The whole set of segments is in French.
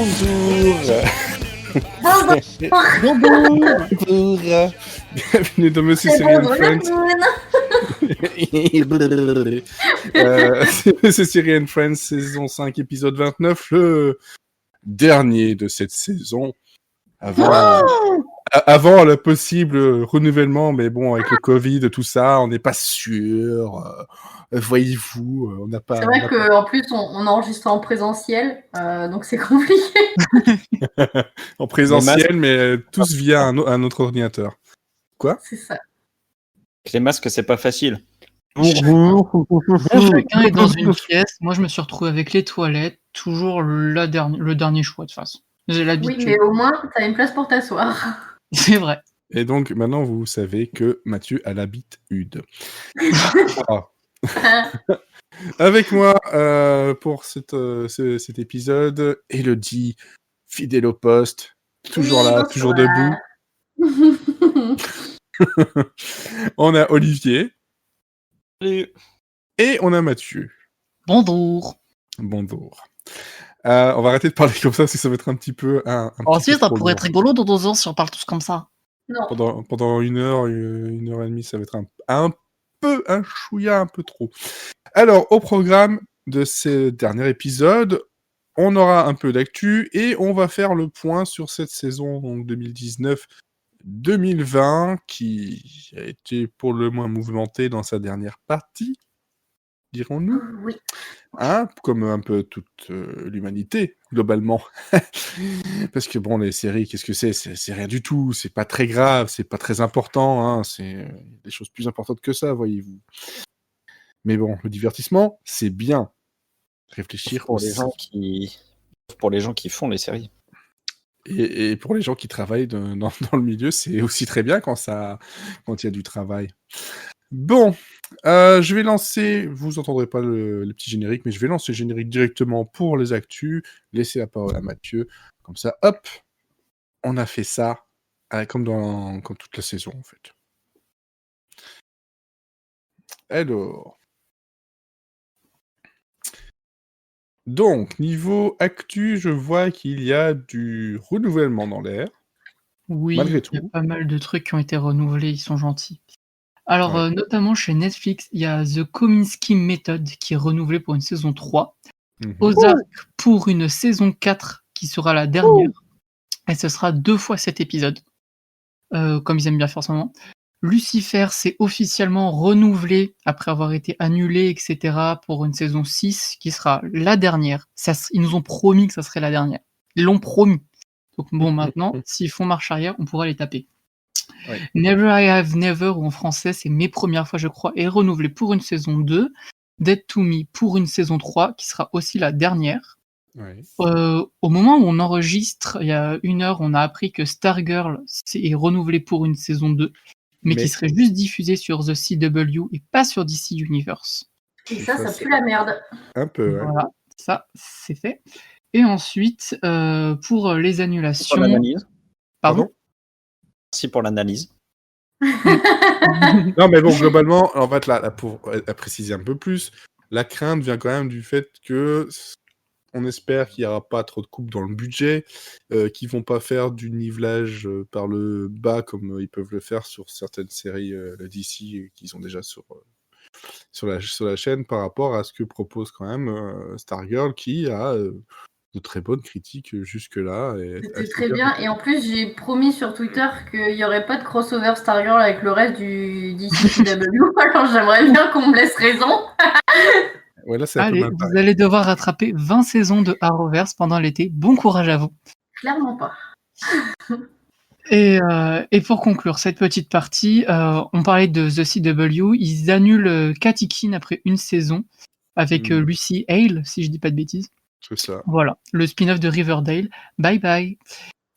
Bonjour. Bonjour. Bienvenue dans Monsieur Siri and Friends. Monsieur Siri and Friends, saison 5, épisode 29, le dernier de cette saison. Avant le possible renouvellement, mais bon, avec le Covid, tout ça, on n'est pas sûr. Voyez-vous, on n'a pas... C'est vrai qu'en plus, on enregistre en présentiel, donc c'est compliqué. en présentiel, mais tous via un autre ordinateur. Quoi ? C'est ça. Les masques, c'est pas facile. Chacun est dans une pièce. Moi, je me suis retrouvé avec les toilettes. Toujours le dernier choix, de toute façon. J'ai l'habitude. Oui, mais au moins, t'as une place pour t'asseoir. C'est vrai. Et donc, maintenant, vous savez que Mathieu a la bite hude. Avec moi, pour cet épisode, Elodie, fidèle au poste, toujours là, toujours debout. On a Olivier. Salut. Et on a Mathieu. Bonjour. Bonjour. On va arrêter de parler comme ça, parce que ça va être un petit peu... Si, ça pourrait être rigolo dans 2 ans si on parle tous comme ça. Non. Pendant une heure et demie, ça va être un chouïa un peu trop. Alors, au programme de ce dernier épisode, on aura un peu d'actu et on va faire le point sur cette saison donc 2019-2020 qui a été pour le moins mouvementée dans sa dernière partie, dirons-nous. Oui. Comme un peu toute l'humanité, globalement. Parce que bon, les séries, qu'est-ce que c'est ? C'est rien du tout, c'est pas très grave, c'est pas très important, c'est des choses plus importantes que ça, voyez-vous. Mais bon, le divertissement, c'est bien. Réfléchir pour aussi. les gens qui font les séries. Et pour les gens qui travaillent dans le milieu, c'est aussi très bien quand il y a du travail. Bon, je vais lancer, vous entendrez pas le petit générique, mais je vais lancer le générique directement pour les actus, laisser la parole à Mathieu, comme ça, hop, on a fait ça, comme toute la saison, en fait. Alors... Donc, niveau actu, je vois qu'il y a du renouvellement dans l'air. Oui, Malgré tout. il y a pas mal de trucs qui ont été renouvelés, ils sont gentils. Alors, Ouais. notamment chez Netflix, il y a The Kominsky Method qui est renouvelé pour une saison 3. Mhm. Ozark pour une saison 4 qui sera la dernière. Et ce sera 2 fois 7 épisodes. Comme ils aiment bien faire en ce moment. Lucifer s'est officiellement renouvelé après avoir été annulé, etc. pour une saison 6 qui sera la dernière. Ils nous ont promis que ça serait la dernière. Ils l'ont promis. Donc bon, maintenant, s'ils font marche arrière, on pourra les taper. Ouais. Never I Have Never, ou en français, c'est Mes premières fois, je crois, est renouvelé pour une saison 2. Dead to Me pour une saison 3, qui sera aussi la dernière. Ouais. Au moment où on enregistre, il y a 1 heure, on a appris que Stargirl est renouvelé pour une saison 2, mais qui serait juste diffusée sur The CW et pas sur DC Universe. Et ça pue la merde. Un peu, ouais. Voilà, ça, c'est fait. Et ensuite, pour les annulations... Pour l'analyse. Pardon ? Merci pour l'analyse. Non, mais bon, globalement, en fait, là, pour préciser un peu plus, la crainte vient quand même du fait que on espère qu'il n'y aura pas trop de coupes dans le budget, qu'ils vont pas faire du nivelage par le bas comme ils peuvent le faire sur certaines séries DC qu'ils ont déjà sur la chaîne par rapport à ce que propose quand même Stargirl qui a de très bonnes critiques jusque-là. C'était très bien. Et en plus, j'ai promis sur Twitter qu'il n'y aurait pas de crossover Stargirl avec le reste du DCW. Alors j'aimerais bien qu'on me laisse raison. Ouais, là, c'est Allez, vous allez devoir rattraper 20 saisons de Arrowverse pendant l'été. Bon courage à vous. Clairement pas. Et pour conclure cette petite partie, on parlait de The CW. Ils annulent Katikin après une saison avec Lucy Hale, si je dis pas de bêtises. C'est ça. Voilà, le spin-off de Riverdale. Bye bye.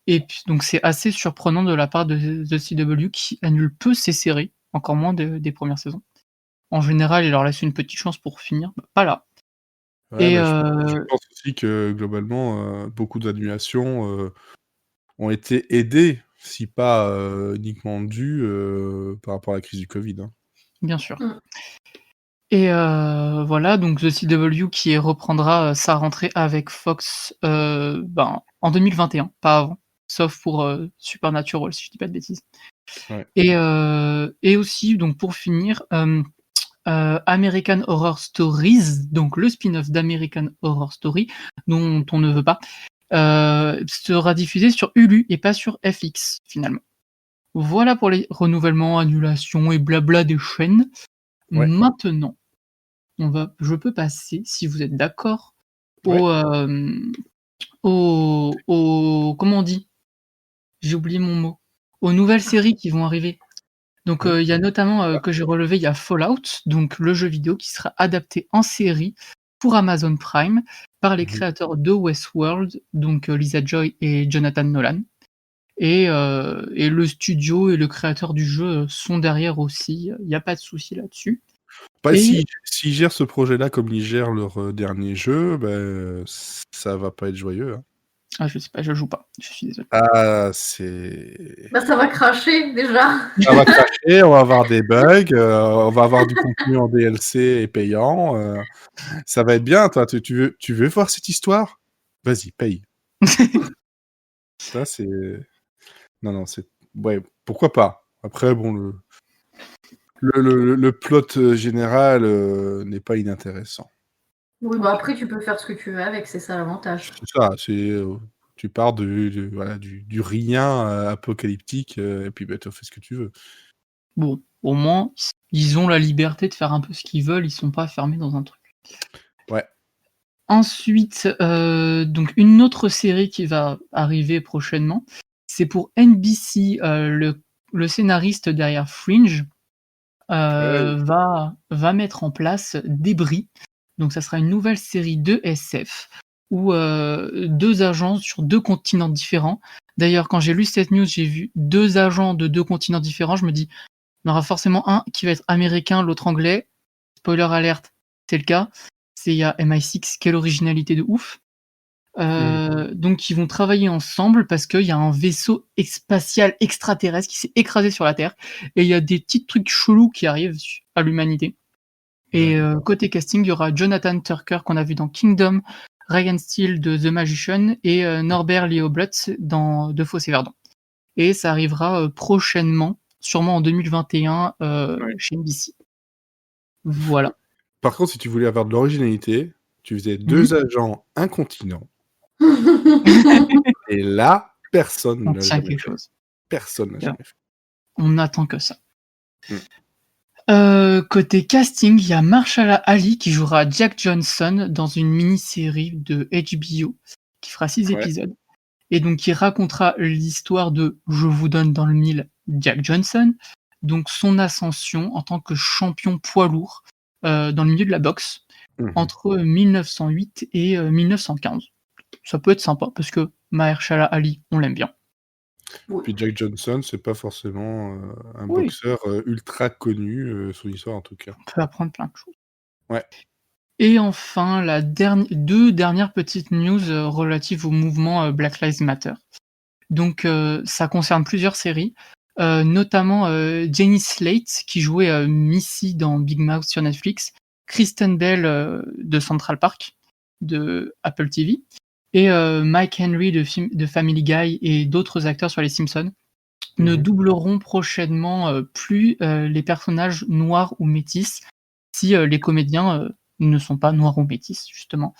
Et puis, donc c'est assez surprenant de la part de The CW qui annule peu ses séries, encore moins des premières saisons. En général, il leur laisse une petite chance pour finir. Pas là. Ouais, je pense aussi que globalement, beaucoup d'annulations ont été aidées, si pas uniquement dues par rapport à la crise du Covid. Hein. Bien sûr. Et voilà, donc The CW qui reprendra sa rentrée avec Fox en 2021, pas avant, sauf pour Supernatural, si je dis pas de bêtises. Ouais. Et aussi, donc pour finir, American Horror Stories, donc le spin-off d'American Horror Story, dont on ne veut pas, sera diffusé sur Hulu et pas sur FX, finalement. Voilà pour les renouvellements, annulations et blabla des chaînes. Ouais. Maintenant, je peux passer, si vous êtes d'accord, Ouais. comment on dit? J'ai oublié mon mot. Aux nouvelles séries qui vont arriver. Donc Ouais. il y a notamment que j'ai relevé, il y a Fallout, donc le jeu vidéo qui sera adapté en série pour Amazon Prime par les créateurs de Westworld, donc Lisa Joy et Jonathan Nolan. Et le studio et le créateur du jeu sont derrière aussi, il n'y a pas de souci là-dessus. Bah, Et- s'ils gèrent ce projet-là comme ils gèrent leur dernier jeu, ben, ça va pas être joyeux. Hein. Ah, je sais pas, je joue pas, je suis désolé. Ah, c'est... Bah, ça va cracher déjà. Ça va cracher, on va avoir des bugs, on va avoir du contenu en DLC et payant. Ça va être bien, toi. Tu veux voir cette histoire? Vas-y, paye. Ça, c'est... Non, c'est... Ouais, pourquoi pas? Après, bon, le plot général n'est pas inintéressant. Oui, bah après, tu peux faire ce que tu veux avec, c'est ça l'avantage. C'est ça, tu pars voilà, du rien apocalyptique, et puis bah, tu fais ce que tu veux. Bon, au moins, ils ont la liberté de faire un peu ce qu'ils veulent, ils sont pas fermés dans un truc. Ouais. Ensuite, donc une autre série qui va arriver prochainement, c'est pour NBC, le scénariste derrière Fringe va mettre en place Débris. Donc ça sera une nouvelle série de SF où 2 agents sur 2 continents différents. D'ailleurs, quand j'ai lu cette news, j'ai vu 2 agents de 2 continents différents. Je me dis, il y en aura forcément un qui va être américain, l'autre anglais. Spoiler alerte, c'est le cas. Il y a MI6, quelle originalité de ouf. Donc ils vont travailler ensemble parce qu'il y a un vaisseau spatial extraterrestre qui s'est écrasé sur la Terre et il y a des petits trucs chelous qui arrivent à l'humanité. Et côté casting, il y aura Jonathan Tucker qu'on a vu dans Kingdom, Ryan Steele de The Magician et Norbert Leoblut dans De Faux et Verdon. Et ça arrivera prochainement, sûrement en 2021 chez NBC. Voilà. Par contre, si tu voulais avoir de l'originalité, tu faisais 2 agents, un continent. Et là, personne On ne l'a tient jamais quelque fait. chose. Personne n'a jamais fait. On n'attend que ça. Côté casting, il y a Mahershala Ali qui jouera Jack Johnson dans une mini-série de HBO qui fera 6 épisodes et donc qui racontera l'histoire de, je vous donne dans le mille, Jack Johnson, donc son ascension en tant que champion poids lourd dans le milieu de la boxe entre 1908 et 1915. Ça peut être sympa parce que Mahershala Ali, on l'aime bien. Puis Jack Johnson, c'est pas forcément un Oui. boxeur ultra connu, son histoire en tout cas. On peut apprendre plein de choses. Ouais. Et enfin, 2 dernières petites news relatives au mouvement Black Lives Matter. Donc, ça concerne plusieurs séries, notamment Jenny Slate, qui jouait Missy dans Big Mouth sur Netflix, Kristen Bell de Central Park, de Apple TV, et Mike Henry de Family Guy et d'autres acteurs sur Les Simpsons, ne doubleront prochainement plus les personnages noirs ou métis si les comédiens ne sont pas noirs ou métis, justement.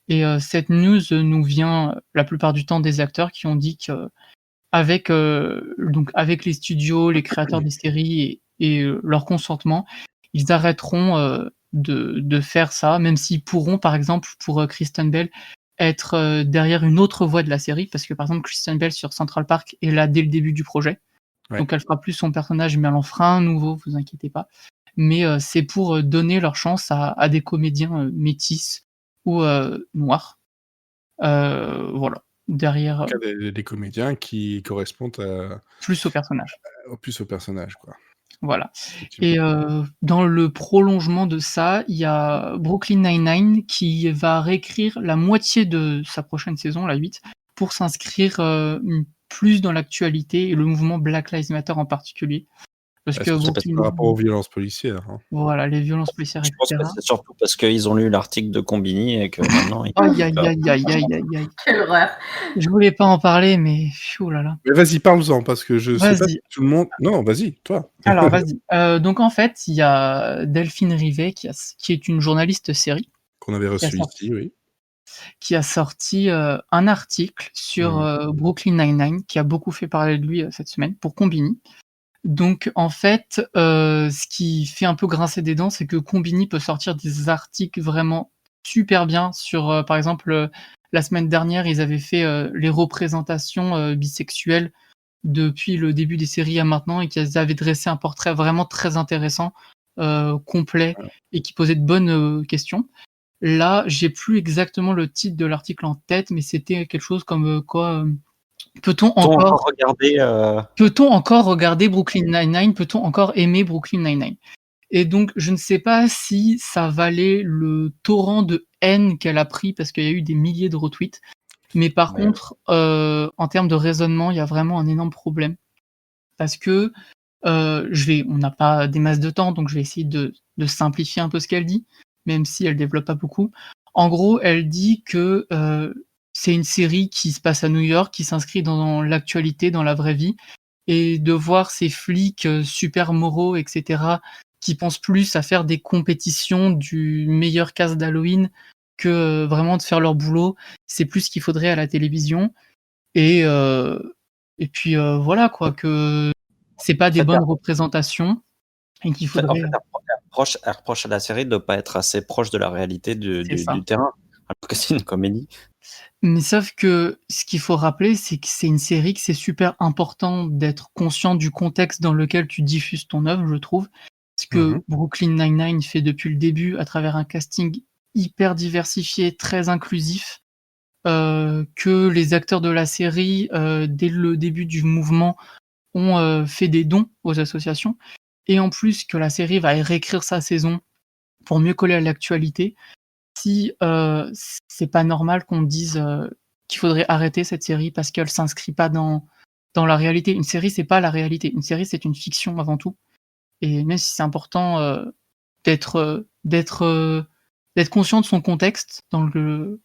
Et cette news nous vient la plupart du temps des acteurs qui ont dit qu'avec avec les studios, les créateurs des séries et leur consentement, ils arrêteront de faire ça, même s'ils pourront, par exemple, pour Kristen Bell, être derrière une autre voix de la série, parce que par exemple, Kristen Bell sur Central Park est là dès le début du projet. Ouais. Donc elle fera plus son personnage, mais elle en fera un nouveau, vous inquiétez pas. Mais c'est pour donner leur chance à des comédiens métis ou noirs. Voilà. Derrière, Des comédiens qui correspondent plus au personnage. plus au personnage, quoi. Voilà. Et dans le prolongement de ça, il y a Brooklyn Nine-Nine qui va réécrire la moitié de sa prochaine saison, la 8, pour s'inscrire plus dans l'actualité et le mouvement Black Lives Matter en particulier. Parce Est-ce que que c'est Brooklyn, par rapport aux violences policières, hein. voilà, les violences policières, Je pense que etc. c'est surtout parce qu'ils ont lu l'article de Combini et que maintenant ils. Aïe, aïe, aïe, aïe, aïe, aïe, aïe. Quelle horreur. Je voulais pas en parler, mais oh là là. Mais vas-y, parle-en, parce que je sais pas Vas-y. si tout le monde... Non, vas-y, toi. Alors, vas-y. Donc, en fait, il y a Delphine Rivet, qui est une journaliste série, Qu'on avait reçu ici, oui. qui a sorti un article sur Brooklyn Nine-Nine, qui a beaucoup fait parler de lui cette semaine, pour Combini. Donc, en fait, ce qui fait un peu grincer des dents, c'est que Combini peut sortir des articles vraiment super bien sur, par exemple, la semaine dernière, ils avaient fait les représentations bisexuelles depuis le début des séries à maintenant et qu'ils avaient dressé un portrait vraiment très intéressant, complet et qui posait de bonnes questions. Là, j'ai plus exactement le titre de l'article en tête, mais c'était quelque chose comme peut-on encore regarder Brooklyn Nine-Nine? Peut-on encore aimer Brooklyn Nine-Nine? Et donc, je ne sais pas si ça valait le torrent de haine qu'elle a pris parce qu'il y a eu des milliers de retweets. Mais par contre, en termes de raisonnement, il y a vraiment un énorme problème. Parce que on n'a pas des masses de temps, donc je vais essayer de simplifier un peu ce qu'elle dit, même si elle développe pas beaucoup. En gros, elle dit que c'est une série qui se passe à New York, qui s'inscrit dans l'actualité, dans la vraie vie, et de voir ces flics super moraux, etc., qui pensent plus à faire des compétitions du meilleur casse d'Halloween que vraiment de faire leur boulot, c'est plus ce qu'il faudrait à la télévision. Et puis voilà quoi, que c'est pas des bonnes représentations et qu'il faudrait. En fait, elle reproche à la série de ne pas être assez proche de la réalité du terrain, alors que c'est une comédie. Mais sauf que ce qu'il faut rappeler, c'est que c'est une série, que c'est super important d'être conscient du contexte dans lequel tu diffuses ton œuvre, je trouve. Ce que Brooklyn Nine-Nine fait depuis le début à travers un casting hyper diversifié, très inclusif, que les acteurs de la série, dès le début du mouvement, ont fait des dons aux associations, et en plus que la série va réécrire sa saison pour mieux coller à l'actualité. Si c'est pas normal qu'on dise qu'il faudrait arrêter cette série parce qu'elle s'inscrit pas dans la réalité. Une série, c'est pas la réalité. Une série, c'est une fiction avant tout. Et même si c'est important d'être conscient de son contexte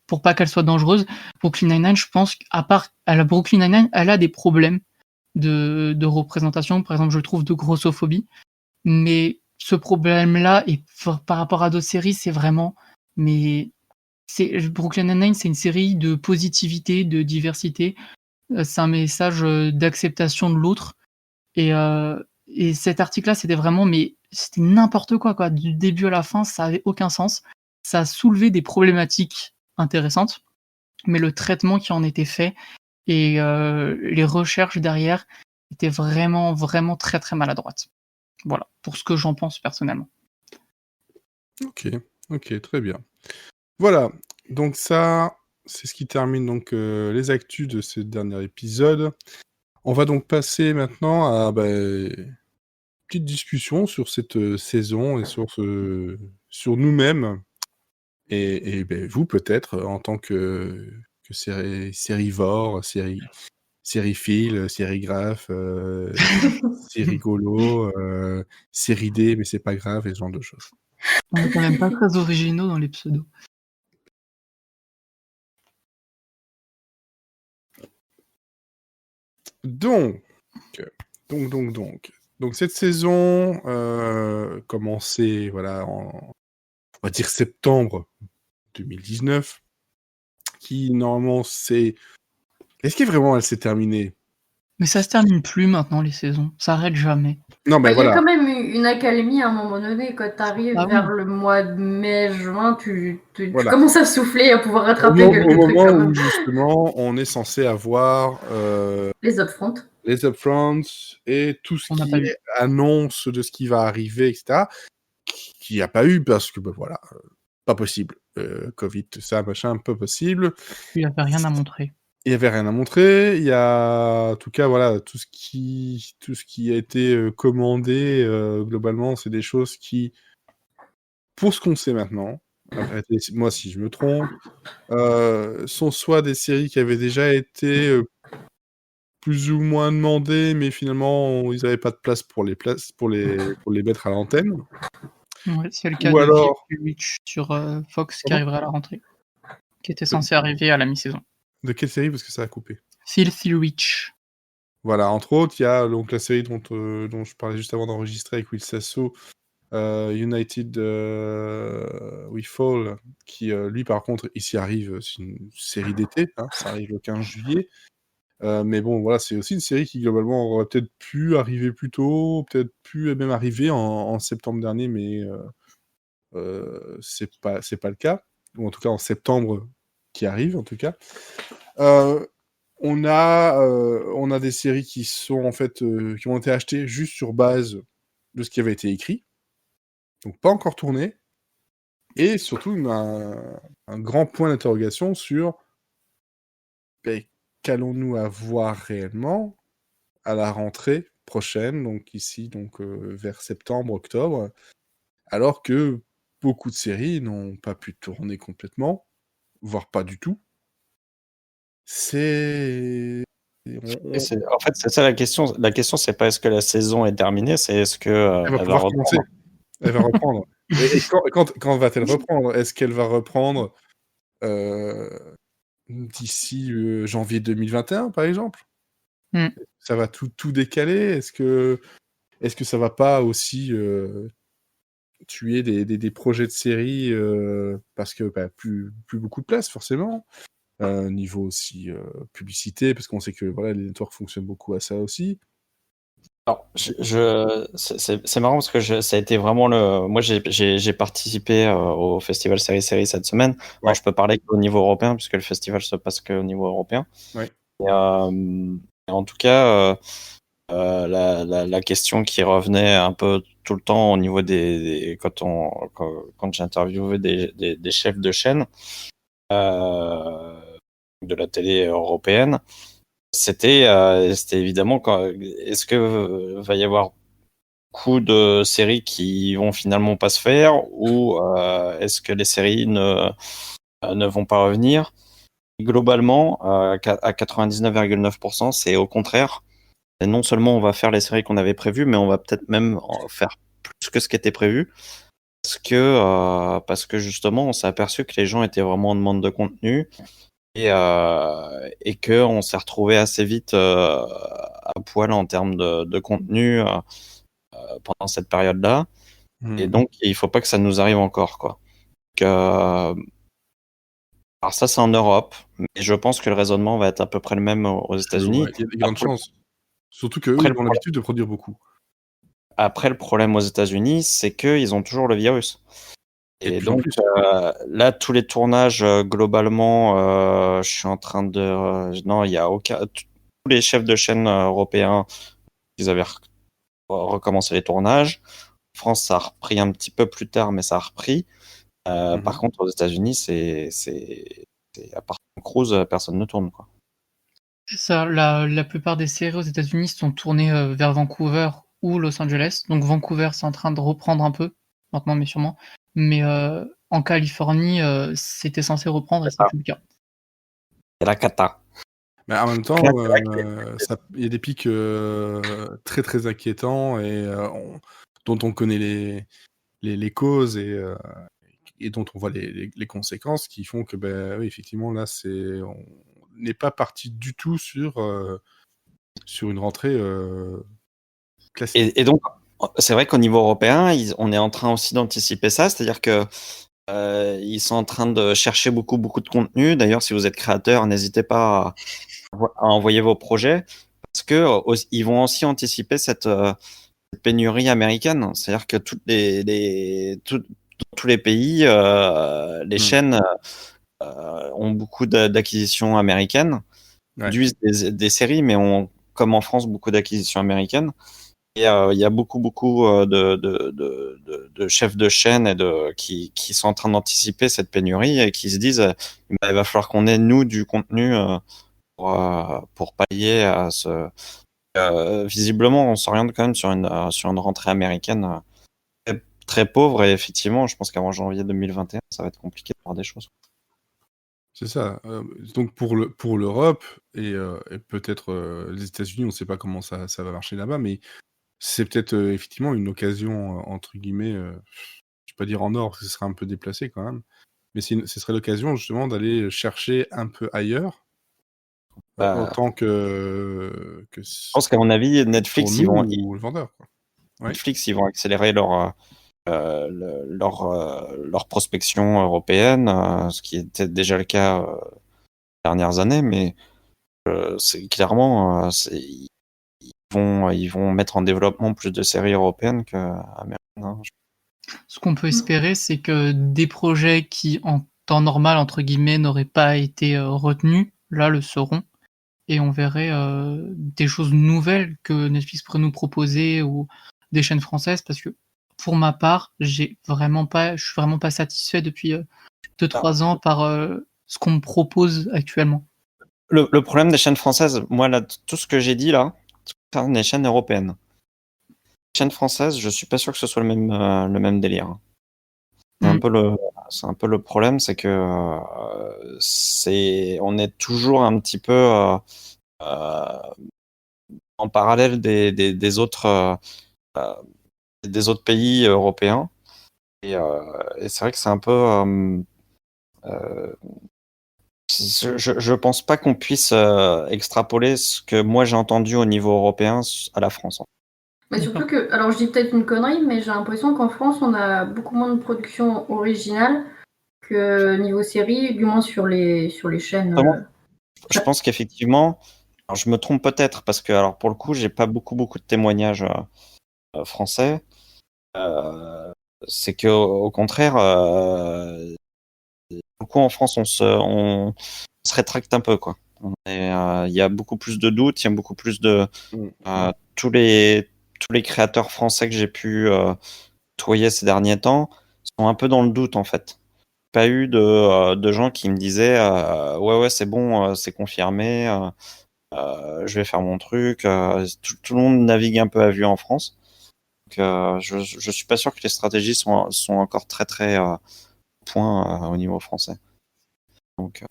pour pas qu'elle soit dangereuse, Brooklyn Nine-Nine, je pense qu'à part Brooklyn Nine-Nine, elle a des problèmes de représentation, par exemple, je trouve, de grossophobie. Mais ce problème-là, et par rapport à d'autres séries, c'est vraiment... Mais Brooklyn Nine-Nine, c'est une série de positivité, de diversité. C'est un message d'acceptation de l'autre. Et cet article-là, c'était vraiment... Mais c'était n'importe quoi. Du début à la fin, ça avait aucun sens. Ça a soulevé des problématiques intéressantes. Mais le traitement qui en était fait et les recherches derrière étaient vraiment, vraiment très, très maladroites. Voilà, pour ce que j'en pense personnellement. Ok, très bien. Voilà, donc ça, c'est ce qui termine donc les actus de ce dernier épisode. On va donc passer maintenant à une petite discussion sur cette saison et sur nous-mêmes. Et vous, peut-être, en tant que sérivore, sériephile, sérigraphe, sérigolo, séridé, mais c'est pas grave, et ce genre de choses. On est quand même pas très originaux dans les pseudos. Donc, cette saison commencée, voilà, on va dire septembre 2019, qui normalement c'est... Est-ce que vraiment elle s'est terminée? Mais ça se termine plus maintenant, les saisons. Ça arrête jamais. Non, mais Il y a voilà. quand même une accalmie à un moment donné. Quand tu arrives vers oui. le mois de mai, juin, tu Voilà. commences à souffler et à pouvoir rattraper Au quelques trucs. moment Quand où même. justement on est censé avoir Les upfronts. les upfronts et tout ce On n'a qui pas eu. est annonce de ce qui va arriver, etc., qui n'y a pas eu parce que, voilà, pas possible. Covid, tout ça, machin, pas possible. Il n'y avait rien à montrer. Il n'y avait rien à montrer. Il y a, en tout cas, voilà, tout ce qui a été commandé, globalement, c'est des choses qui, pour ce qu'on sait maintenant, arrêtez-moi si je me trompe, sont soit des séries qui avaient déjà été plus ou moins demandé, mais finalement ils n'avaient pas de place pour les mettre à l'antenne. Ouais, c'est le cas Ou de alors, Filthy Rich sur Fox qui pardon arrivera à la rentrée, qui était censé arriver à la mi-saison. de quelle série parce que ça a coupé? Filthy Rich. Voilà, entre autres, il y a donc la série dont je parlais juste avant d'enregistrer avec Will Sasso, United We Fall, qui lui par contre ici arrive, c'est une série d'été, hein, ça arrive le 15 juillet. Mais bon, voilà, c'est aussi une série qui globalement aurait peut-être pu arriver plus tôt, peut-être pu même arriver en septembre dernier, mais c'est pas le cas, ou en tout cas en septembre qui arrive en tout cas. On a des séries qui sont en fait qui ont été achetées juste sur base de ce qui avait été écrit, donc pas encore tourné, et surtout un grand point d'interrogation sur qu'allons-nous avoir réellement à la rentrée prochaine, donc ici vers septembre, octobre, alors que beaucoup de séries n'ont pas pu tourner complètement, voire pas du tout. C'est Et en fait, c'est ça la question. La question, c'est pas est-ce que la saison est terminée, c'est est-ce que elle va elle va pouvoir commencer. reprendre. Elle va reprendre. Et quand va-t-elle reprendre? Est-ce qu'elle va reprendre d'ici janvier 2021, par exemple? Ça va tout décaler? Est-ce que ça va pas aussi tuer des projets de série parce que plus beaucoup de place forcément, niveau aussi publicité, parce qu'on sait que voilà, les networks fonctionnent beaucoup à ça aussi. Alors, c'est marrant parce que ça a été vraiment moi j'ai participé au festival Série cette semaine. Alors je peux parler qu'au niveau européen puisque le festival se passe qu'au niveau européen. Ouais. Et en tout cas, la question qui revenait un peu tout le temps au niveau quand j'interviewais des chefs de chaîne de la télé européenne, c'était évidemment est-ce que va y avoir beaucoup de séries qui vont finalement pas se faire ou est-ce que les séries ne vont pas revenir? Globalement, à 99,9%, c'est au contraire. Et non seulement on va faire les séries qu'on avait prévues, mais on va peut-être même en faire plus que ce qui était prévu. Parce que justement, on s'est aperçu que les gens étaient vraiment en demande de contenu et que on s'est retrouvé assez vite à poil en termes de contenu pendant cette période-là. Et donc, il faut pas que ça nous arrive encore, quoi. Alors ça, c'est en Europe, mais je pense que le raisonnement va être à peu près le même aux États-Unis. Ouais, il y a des grandes chances. Surtout qu'eux, ils ont l'habitude de produire beaucoup. Après, le problème aux États-Unis, c'est qu'ils ont toujours le virus. Et donc, là, tous les tournages, globalement, je suis en train de... non, il y a aucun... Tous les chefs de chaîne européens, ils avaient recommencé les tournages. En France, ça a repris un petit peu plus tard, mais ça a repris. Par contre, aux États-Unis, c'est à part Tom Cruise, personne ne tourne, quoi. C'est ça, la plupart des séries aux États-Unis sont tournées vers Vancouver ou Los Angeles. Donc Vancouver, c'est en train de reprendre un peu, maintenant mais sûrement. Mais en Californie, c'était censé reprendre et c'est plus le cas. C'est la cata. Mais en même temps, il y a des pics très très inquiétants et dont on connaît les causes et dont on voit les conséquences qui font que, oui, effectivement, là, on n'est pas parti du tout sur une rentrée classique. Et donc, c'est vrai qu'au niveau européen, on est en train aussi d'anticiper ça, c'est-à-dire que ils sont en train de chercher beaucoup de contenu. D'ailleurs, si vous êtes créateur, n'hésitez pas à envoyer vos projets parce que ils vont aussi anticiper cette pénurie américaine. C'est-à-dire que tous les pays, les chaînes ont beaucoup d'acquisitions américaines, produisent des séries, mais ont, comme en France, beaucoup d'acquisitions américaines. Et il y a beaucoup de chefs de chaîne qui sont en train d'anticiper cette pénurie et qui se disent il va falloir qu'on ait nous du contenu pour pallier à ce. Visiblement, on s'oriente quand même sur une rentrée américaine très pauvre et effectivement, je pense qu'avant janvier 2021, ça va être compliqué de faire des choses. C'est ça. Donc pour l'Europe et peut-être les États-Unis, on ne sait pas comment ça va marcher là-bas, mais c'est peut-être effectivement une occasion, entre guillemets, je ne vais pas dire en or, parce que ce serait un peu déplacé quand même, mais ce serait l'occasion justement d'aller chercher un peu ailleurs, Bah, autant que je pense qu'à mon avis, pour Netflix, nous ou le vendeur. Quoi. Ouais. Ils vont accélérer leur prospection européenne, ce qui était déjà le cas ces dernières années, mais c'est clairement, ils vont mettre en développement plus de séries européennes qu'américaines. Hein. Ce qu'on peut espérer, c'est que des projets qui, en temps normal, entre guillemets, n'auraient pas été retenus, là, le seront. Et on verrait des choses nouvelles que Netflix pourrait nous proposer ou des chaînes françaises, parce que pour ma part, je suis vraiment pas satisfait depuis 2-3 ans par ce qu'on me propose actuellement. Le problème des chaînes françaises, moi, là, tout ce que j'ai dit là, c'est des chaînes européennes. Les chaînes françaises, je suis pas sûr que ce soit le même délire. C'est un peu le problème, c'est que on est toujours un petit peu en parallèle des autres pays européens. Et c'est vrai que c'est un peu. Je pense pas qu'on puisse extrapoler ce que moi j'ai entendu au niveau européen à la France. Mais surtout que, alors je dis peut-être une connerie, mais j'ai l'impression qu'en France, on a beaucoup moins de production originale que niveau série, du moins sur les chaînes. Je pense qu'effectivement, alors je me trompe peut-être parce que, alors pour le coup, j'ai pas beaucoup de témoignages français. C'est que au contraire, beaucoup en France, on se rétracte un peu, quoi. Il y a beaucoup plus de doutes, il y a beaucoup plus de tous les créateurs français que j'ai pu côtoyer ces derniers temps sont un peu dans le doute en fait. Pas eu de gens qui me disaient ouais c'est bon, c'est confirmé, je vais faire mon truc. Tout le monde navigue un peu à vue en France. Donc, je suis pas sûr que les stratégies sont encore très point au niveau français. Donc,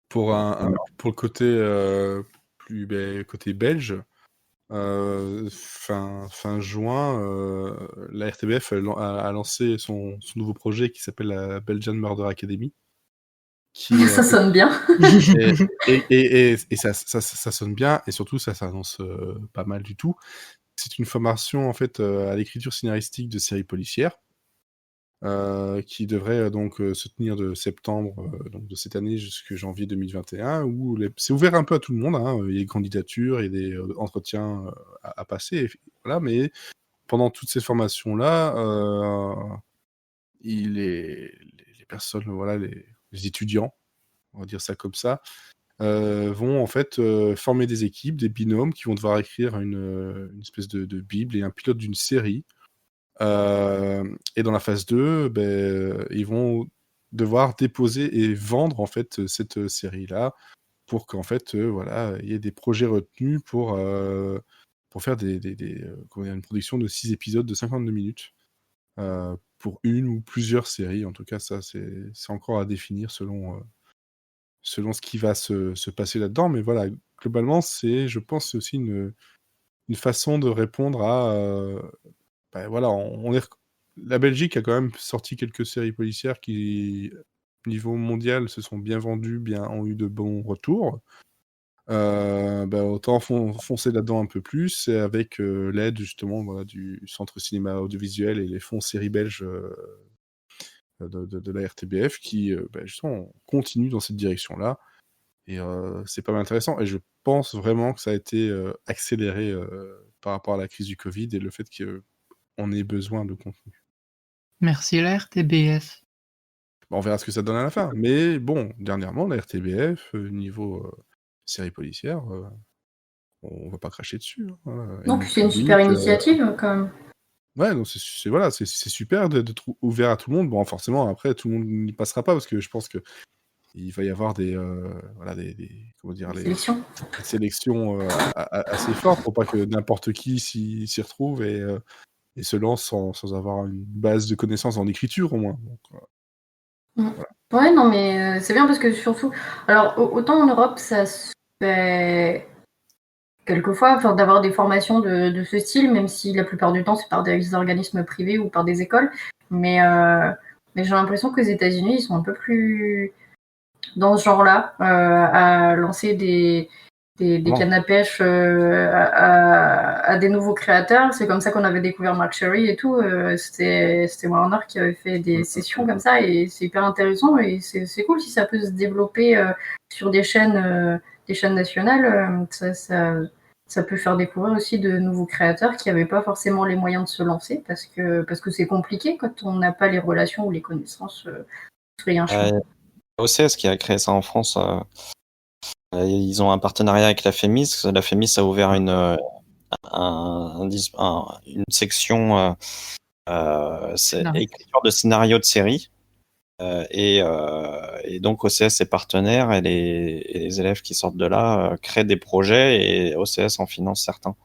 pour le côté côté belge, fin juin, la RTBF a lancé son nouveau projet qui s'appelle la Belgian Murder Academy. Ça sonne bien. Et ça sonne bien, et surtout ça s'annonce pas mal du tout. C'est une formation en fait à l'écriture scénaristique de séries policières. Qui devrait donc se tenir de septembre donc de cette année jusqu'à janvier 2021, où c'est ouvert un peu à tout le monde. Hein, il y a des candidatures, il y a des entretiens à passer, voilà, mais pendant toutes ces formations-là, les personnes, voilà, les étudiants, on va dire ça comme ça, vont en fait former des équipes, des binômes qui vont devoir écrire une espèce de bible et un pilote d'une série. Et dans la phase 2, ils vont devoir déposer et vendre en fait cette série-là pour qu'en fait, voilà, il y ait des projets retenus pour faire une production de 6 épisodes de 52 minutes pour une ou plusieurs séries. En tout cas, ça, c'est encore à définir selon ce qui va se passer là-dedans. Mais voilà, globalement, je pense, c'est aussi une façon de répondre à voilà, la Belgique a quand même sorti quelques séries policières qui, niveau mondial, se sont bien vendues, ont eu de bons retours. Autant foncer là-dedans un peu plus, et avec l'aide justement voilà, du Centre Cinéma Audiovisuel et les fonds séries belges de la RTBF qui justement continue dans cette direction-là. Et c'est pas mal intéressant. Et je pense vraiment que ça a été accéléré par rapport à la crise du Covid et le fait qu'on ait besoin de contenu. Merci la RTBF. On verra ce que ça donne à la fin. Mais bon, dernièrement, la RTBF, niveau série policière, on va pas cracher dessus. Hein. Non, puis c'est une super initiative quand même. Ouais, donc c'est super d'être ouvert à tout le monde. Bon, forcément, après, tout le monde n'y passera pas parce que je pense que il va y avoir des sélections assez fortes pour pas que n'importe qui s'y retrouve et se lance sans avoir une base de connaissances en écriture au moins. Donc, Ouais, non, mais c'est bien parce que surtout, alors autant en Europe, ça se fait quelquefois, enfin, d'avoir des formations de ce style, même si la plupart du temps c'est par des organismes privés ou par des écoles. Mais j'ai l'impression que les États-Unis, ils sont un peu plus dans ce genre-là, à lancer des Bon. cannes à pêche à des nouveaux créateurs. C'est comme ça qu'on avait découvert Mark Cherry et tout. C'était Warner qui avait fait des sessions comme ça et c'est hyper intéressant et c'est cool si ça peut se développer sur des chaînes nationales. Ça peut faire découvrir aussi de nouveaux créateurs qui n'avaient pas forcément les moyens de se lancer parce que c'est compliqué quand on n'a pas les relations ou les connaissances sur un chemin. OCS qui a créé ça en France. Ils ont un partenariat avec la FEMIS. La FEMIS a ouvert une section écriture de scénario de série. Et donc OCS est partenaire et les élèves qui sortent de là créent des projets et OCS en finance certains.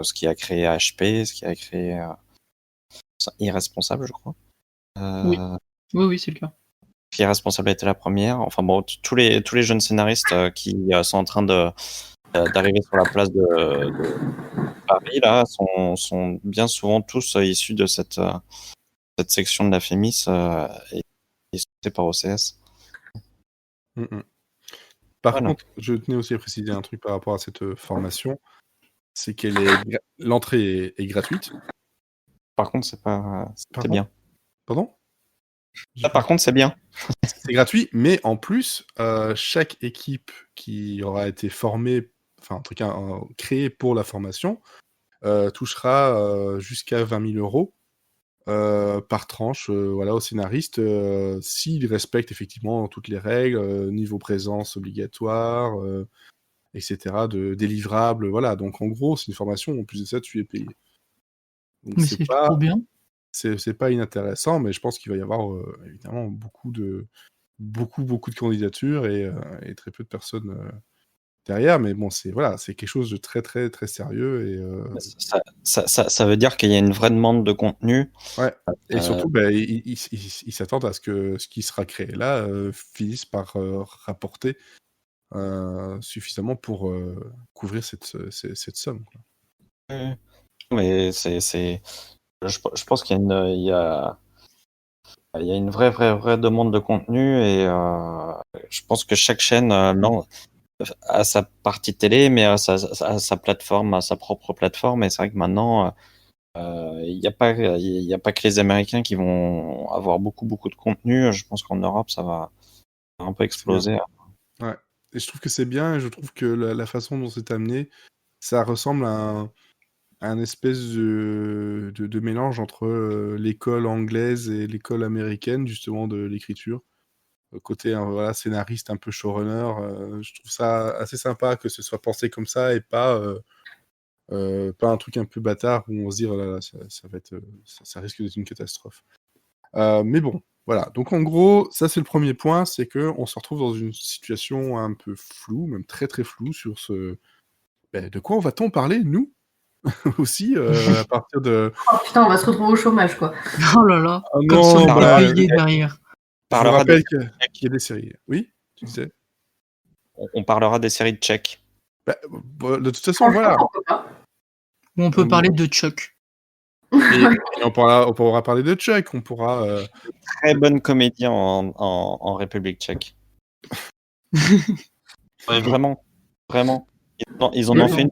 Ce qui a créé HP, ce qui a créé Irresponsable, je crois. Oui, c'est le cas. Irresponsable était la première. Enfin bon, tous les jeunes scénaristes qui sont en train d'arriver sur la place de Paris là sont bien souvent tous issus de cette section de la FEMIS et c'est par OCS. Par contre, je tenais aussi à préciser un truc par rapport à cette formation, c'est l'entrée est gratuite. Par contre, c'est bien. Pardon? Par contre, c'est bien. C'est gratuit, mais en plus, chaque équipe qui aura été formée, enfin en tout cas créée pour la formation, touchera jusqu'à 20 000 € par tranche, voilà, au scénariste, s'il respecte effectivement toutes les règles, niveau présence obligatoire, etc., des livrables, voilà. Donc en gros, c'est une formation, en plus de ça, tu es payé. Donc Mais c'est trop bien. C'est pas inintéressant, mais je pense qu'il va y avoir évidemment beaucoup de candidatures et très peu de personnes derrière. Mais bon, c'est quelque chose de très très très sérieux et Ça veut dire qu'il y a une vraie demande de contenu. ouais. Et surtout, ils s'attendent à ce que ce qui sera créé là finisse par rapporter suffisamment pour couvrir cette somme, quoi. Mais je pense qu'il y a une vraie demande de contenu et je pense que chaque chaîne a sa partie télé, mais a sa plateforme, a sa propre plateforme. Et c'est vrai que maintenant, il n'y a pas que les Américains qui vont avoir beaucoup de contenu. Je pense qu'en Europe, ça va un peu exploser. Ouais. Et je trouve que c'est bien, et je trouve que la façon dont c'est amené, ça ressemble à un espèce de mélange entre l'école anglaise et l'école américaine, justement, de l'écriture. Côté voilà, scénariste un peu showrunner, je trouve ça assez sympa que ce soit pensé comme ça et pas un truc un peu bâtard où on se dit oh là là, ça va être, ça risque d'être une catastrophe. Mais bon, voilà. Donc en gros, ça c'est le premier point, c'est qu'on se retrouve dans une situation un peu floue, même très très floue sur ce. De quoi va-t-on parler, nous aussi, à partir de. Oh putain, on va se retrouver au chômage, quoi. Oh là là, Ah comme si non, on était payé derrière. Je vous rappelle qu'il y a des séries. Oui, tu disais. On parlera des séries de Tchèques. De toute façon, voilà. Ou on peut parler de Chuck. Et on pourra parler de Chuck, on pourra. Très bonne comédie en République tchèque. Ouais, vraiment. Ils en ont fait une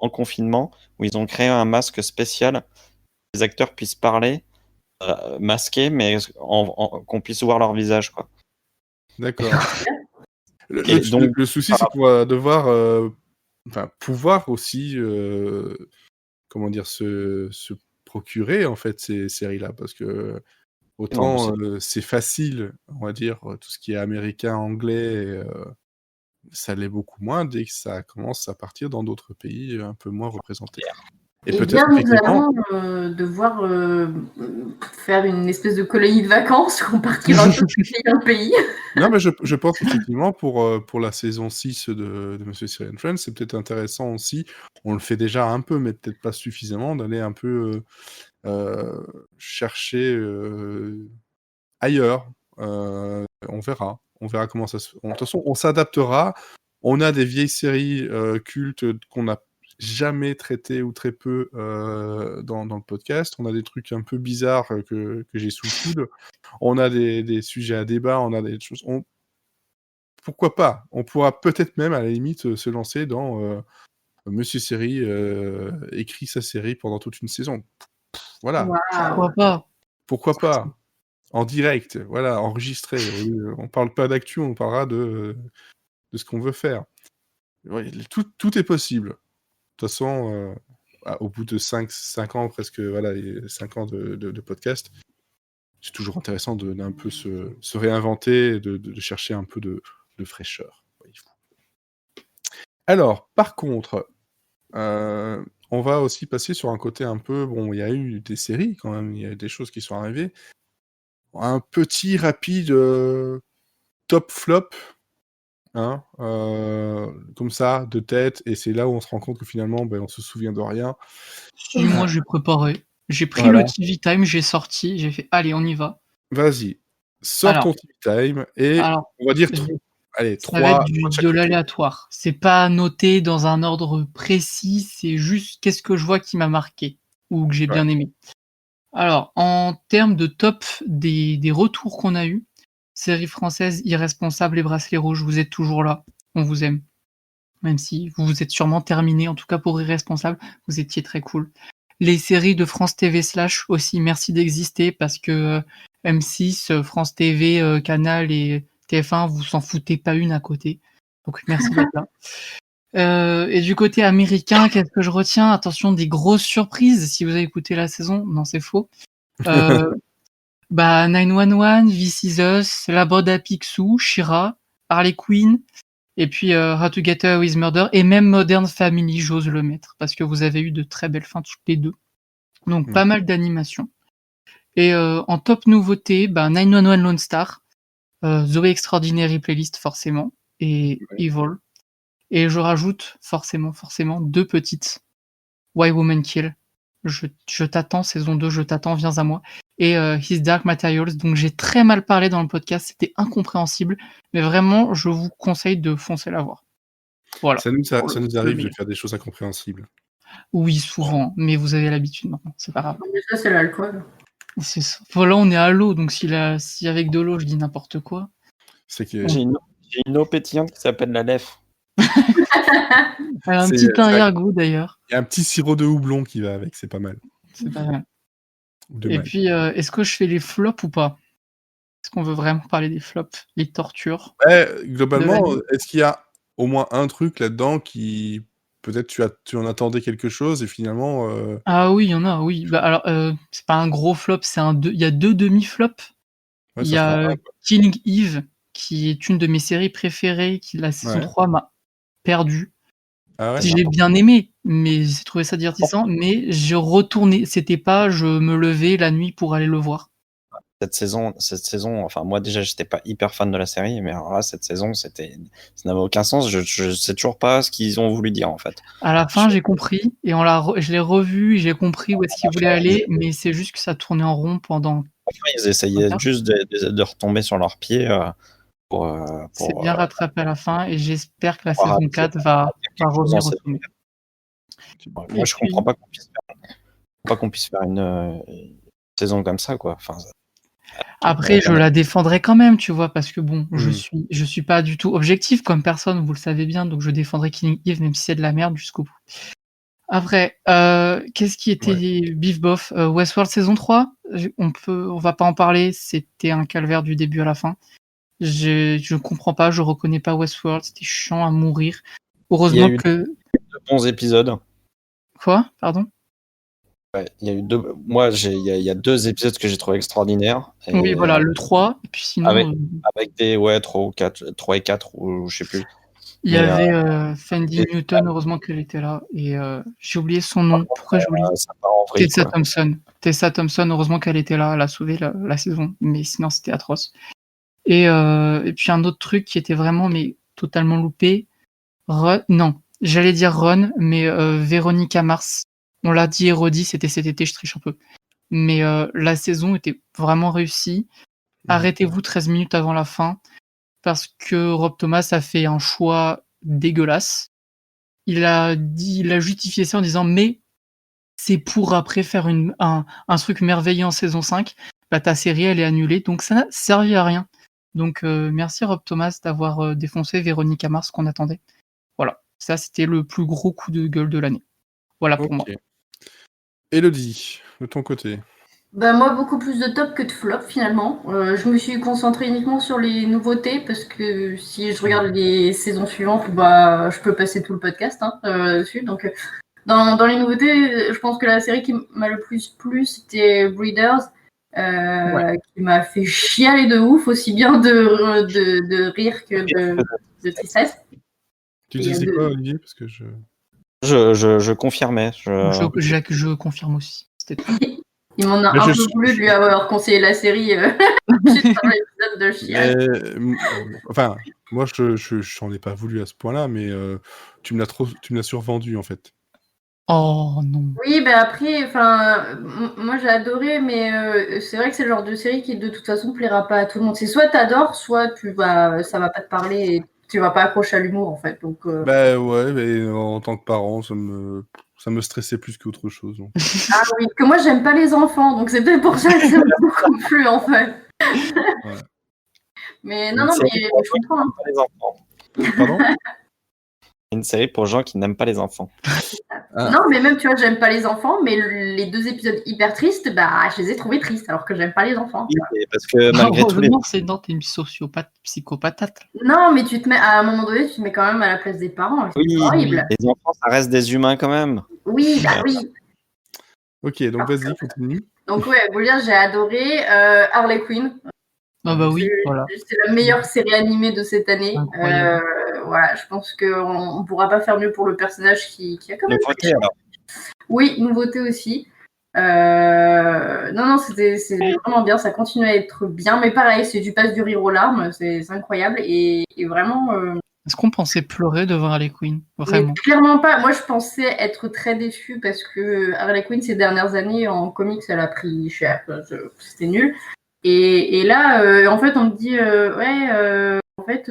en confinement où ils ont créé un masque spécial pour que les acteurs puissent parler masqués, mais qu'on puisse voir leur visage, quoi. D'accord. Le souci, c'est qu'on va devoir pouvoir aussi comment dire se procurer en fait ces séries-là, parce que autant c'est facile, on va dire, tout ce qui est américain, anglais, ça l'est beaucoup moins dès que ça commence à partir dans d'autres pays un peu moins représentés. Et bien, nous allons devoir faire une espèce de colonie de vacances où on partira tous dans le pays. Non, mais je pense effectivement pour la saison 6 de Monsieur Syrian Friends, c'est peut-être intéressant aussi, on le fait déjà un peu, mais peut-être pas suffisamment, d'aller un peu chercher ailleurs. On verra comment ça se... De toute façon, on s'adaptera. On a des vieilles séries cultes qu'on n'a jamais traitées ou très peu dans le podcast. On a des trucs un peu bizarres que j'ai sous le coude. On a des sujets à débat, on a des choses... Pourquoi pas? On pourra peut-être même, à la limite, se lancer dans Monsieur Série écrit sa série pendant toute une saison. Voilà. Pourquoi pas? Pourquoi pas? En direct, voilà, enregistré. On parle pas d'actu, on parlera de ce qu'on veut faire. Ouais, tout est possible. De toute façon, au bout de 5 ans, presque, voilà, 5 ans de podcast, c'est toujours intéressant d'un peu se réinventer, de chercher un peu de fraîcheur. Alors, par contre, on va aussi passer sur un côté un peu... Bon, il y a eu des séries quand même, il y a des choses qui sont arrivées. Un petit rapide top flop, hein, comme ça, de tête, et c'est là où on se rend compte que finalement, on se souvient de rien. Si, moi, j'ai préparé. J'ai pris Voilà. le TV Time, j'ai sorti, j'ai fait, allez, on y va. Vas-y, sors ton TV Time, et Alors, on va dire ça 3 va être de l'aléatoire. C'est pas noté dans un ordre précis, c'est juste qu'est-ce que je vois qui m'a marqué ou que j'ai bien aimé. Alors, en termes de top des retours qu'on a eu, série française Irresponsable et Bracelets Rouges, vous êtes toujours là, on vous aime. Même si vous vous êtes sûrement terminé, en tout cas pour Irresponsable, vous étiez très cool. Les séries de France TV / aussi, merci d'exister parce que M6, France TV, Canal et TF1, vous s'en foutez pas une à côté. Donc merci d'être là. Et du côté américain, qu'est-ce que je retiens? Attention, des grosses surprises. Si vous avez écouté la saison, non, c'est faux. 911, This Is Us, La Bande à Picsou, Shira, Harley Quinn, et puis How to Get Away with Murder, et même Modern Family, j'ose le mettre, parce que vous avez eu de très belles fins toutes les deux. Donc pas mal d'animations. Et en top nouveauté, 911 Lone Star, Zoé Extraordinary Playlist forcément, et Evil. Et je rajoute forcément 2 petites. Why Woman Kill. Je t'attends, saison 2, je t'attends, viens à moi. Et His Dark Materials, donc j'ai très mal parlé dans le podcast, c'était incompréhensible, mais vraiment, je vous conseille de foncer la voir. Voilà. Ça nous arrive de faire des choses incompréhensibles. Oui, souvent, mais vous avez l'habitude maintenant, c'est pas grave. Mais ça, c'est l'alcool. C'est ça. Voilà, on est à l'eau, donc si avec de l'eau, je dis n'importe quoi. C'est que... J'ai une eau pétillante qui s'appelle la Lef. Elle a un petit arrière-goût d'ailleurs. Il y a un petit sirop de houblon qui va avec, c'est pas mal. C'est pas mal. Et puis, est-ce que je fais les flops ou pas? Est-ce qu'on veut vraiment parler des flops, les tortures? Ouais, globalement, est-ce qu'il y a au moins un truc là-dedans qui... Peut-être tu en attendais quelque chose et finalement... Ah oui, il y en a, oui. Alors, c'est pas un gros flop, il y a 2 demi-flops. Ouais, il y a Killing Eve, qui est une de mes séries préférées, qui la saison 3 m'a perdu. Ah ouais, j'ai bien aimé, mais j'ai trouvé ça divertissant, mais je retournais, c'était pas je me levais la nuit pour aller le voir. Cette saison, enfin moi déjà j'étais pas hyper fan de la série, mais alors là cette saison ça n'avait aucun sens. Je sais toujours pas ce qu'ils ont voulu dire en fait. À la fin j'ai compris et je l'ai revu et j'ai compris où est-ce qu'ils voulaient aller, mais c'est juste que ça tournait en rond pendant. Ils essayaient juste de retomber sur leurs pieds. C'est bien rattrapé à la fin et j'espère que la saison 4 va revenir au sommet. Moi je comprends pas qu'on puisse faire une saison comme ça quoi. Enfin, après, je la défendrai quand même, tu vois, parce que bon, je suis pas du tout objectif comme personne, vous le savez bien, donc je défendrai Killing Eve même si c'est de la merde jusqu'au bout. Après, qu'est-ce qui était bif bof? Westworld saison 3, on va pas en parler, c'était un calvaire du début à la fin. Je comprends pas, je reconnais pas Westworld, c'était chiant à mourir. Heureusement que... Il y a eu de bons épisodes. Quoi? Pardon? Ouais, il y a eu il y a 2 épisodes que j'ai trouvé extraordinaires. Oui, voilà, le 3, et puis sinon... Avec des 3 et 4, ou je sais plus. Il y avait Fendi Newton, heureusement qu'elle était là, et j'ai oublié son nom. Pourquoi j'oublie? Tessa Thompson, heureusement qu'elle était là, elle a sauvé la saison, mais sinon c'était atroce. Et puis un autre truc qui était vraiment mais totalement loupé, non, j'allais dire Ron, mais Véronica Mars, on l'a dit et redit, c'était cet été, je triche un peu. Mais la saison était vraiment réussie. arrêtez-vous 13 minutes avant la fin, parce que Rob Thomas a fait un choix dégueulasse. Il a justifié ça en disant mais c'est pour après faire un truc merveilleux en saison 5. Bah, ta série elle est annulée, donc ça n'a servi à rien. Donc merci Rob Thomas d'avoir défoncé Véronica Mars qu'on attendait. Voilà, ça c'était le plus gros coup de gueule de l'année. Voilà pour moi. Élodie, de ton côté. Bah, moi, beaucoup plus de top que de flop finalement. Je me suis concentrée uniquement sur les nouveautés parce que si je regarde les saisons suivantes, bah, je peux passer tout le podcast dessus. Donc, dans les nouveautés, je pense que la série qui m'a le plus plu, c'était Breeders, qui m'a fait chialer de ouf, aussi bien de rire que de tristesse. Tu disais quoi, Olivier? Parce que Je confirmais. Je confirme aussi. Il m'en a un peu voulu de lui avoir conseillé la série juste dans l'épisode de chial. Enfin, moi, je n'en ai pas voulu à ce point-là, mais tu me l'as survendu, en fait. Oh non. Oui, ben après, moi j'ai adoré, mais c'est vrai que c'est le genre de série qui de toute façon plaira pas à tout le monde. C'est soit t'adores, soit ça va pas te parler et tu vas pas accrocher à l'humour en fait. Donc. Bah ouais, mais en tant que parent, ça me stressait plus qu'autre chose. Donc. Ah oui, que moi j'aime pas les enfants, donc c'est peut-être pour ça que ça m'a beaucoup plu en fait. Ouais. Mais non, mais je comprends. Hein. Les enfants. Pardon? Une série pour gens qui n'aiment pas les enfants. Ah. Non, mais même, tu vois, j'aime pas les enfants, mais les 2 épisodes hyper tristes, bah, je les ai trouvés tristes, alors que j'aime pas les enfants. Oui, parce que malgré tout, t'es une sociopathe, psychopathe. Non, mais à un moment donné, tu te mets quand même à la place des parents. Oui, horrible. Les enfants, ça reste des humains quand même. Oui, bah oui. Ok, donc vas-y, continue. Donc ouais, Goliath, j'ai adoré. Harley Quinn. Ah bah oui, voilà. C'est la meilleure série animée de cette année. Voilà, je pense qu'on ne pourra pas faire mieux pour le personnage qui a quand même... Nouveauté, alors. Oui, nouveauté aussi. Non, c'est vraiment bien, ça continue à être bien, mais pareil, c'est du passe du rire aux larmes, c'est incroyable, et vraiment... Est-ce qu'on pensait pleurer devant Harley Quinn? Vraiment? Mais clairement pas. Moi, je pensais être très déçue parce que Harley Quinn, ces dernières années, en comics, elle a pris cher. C'était nul. Et là, en fait, on me dit, en fait,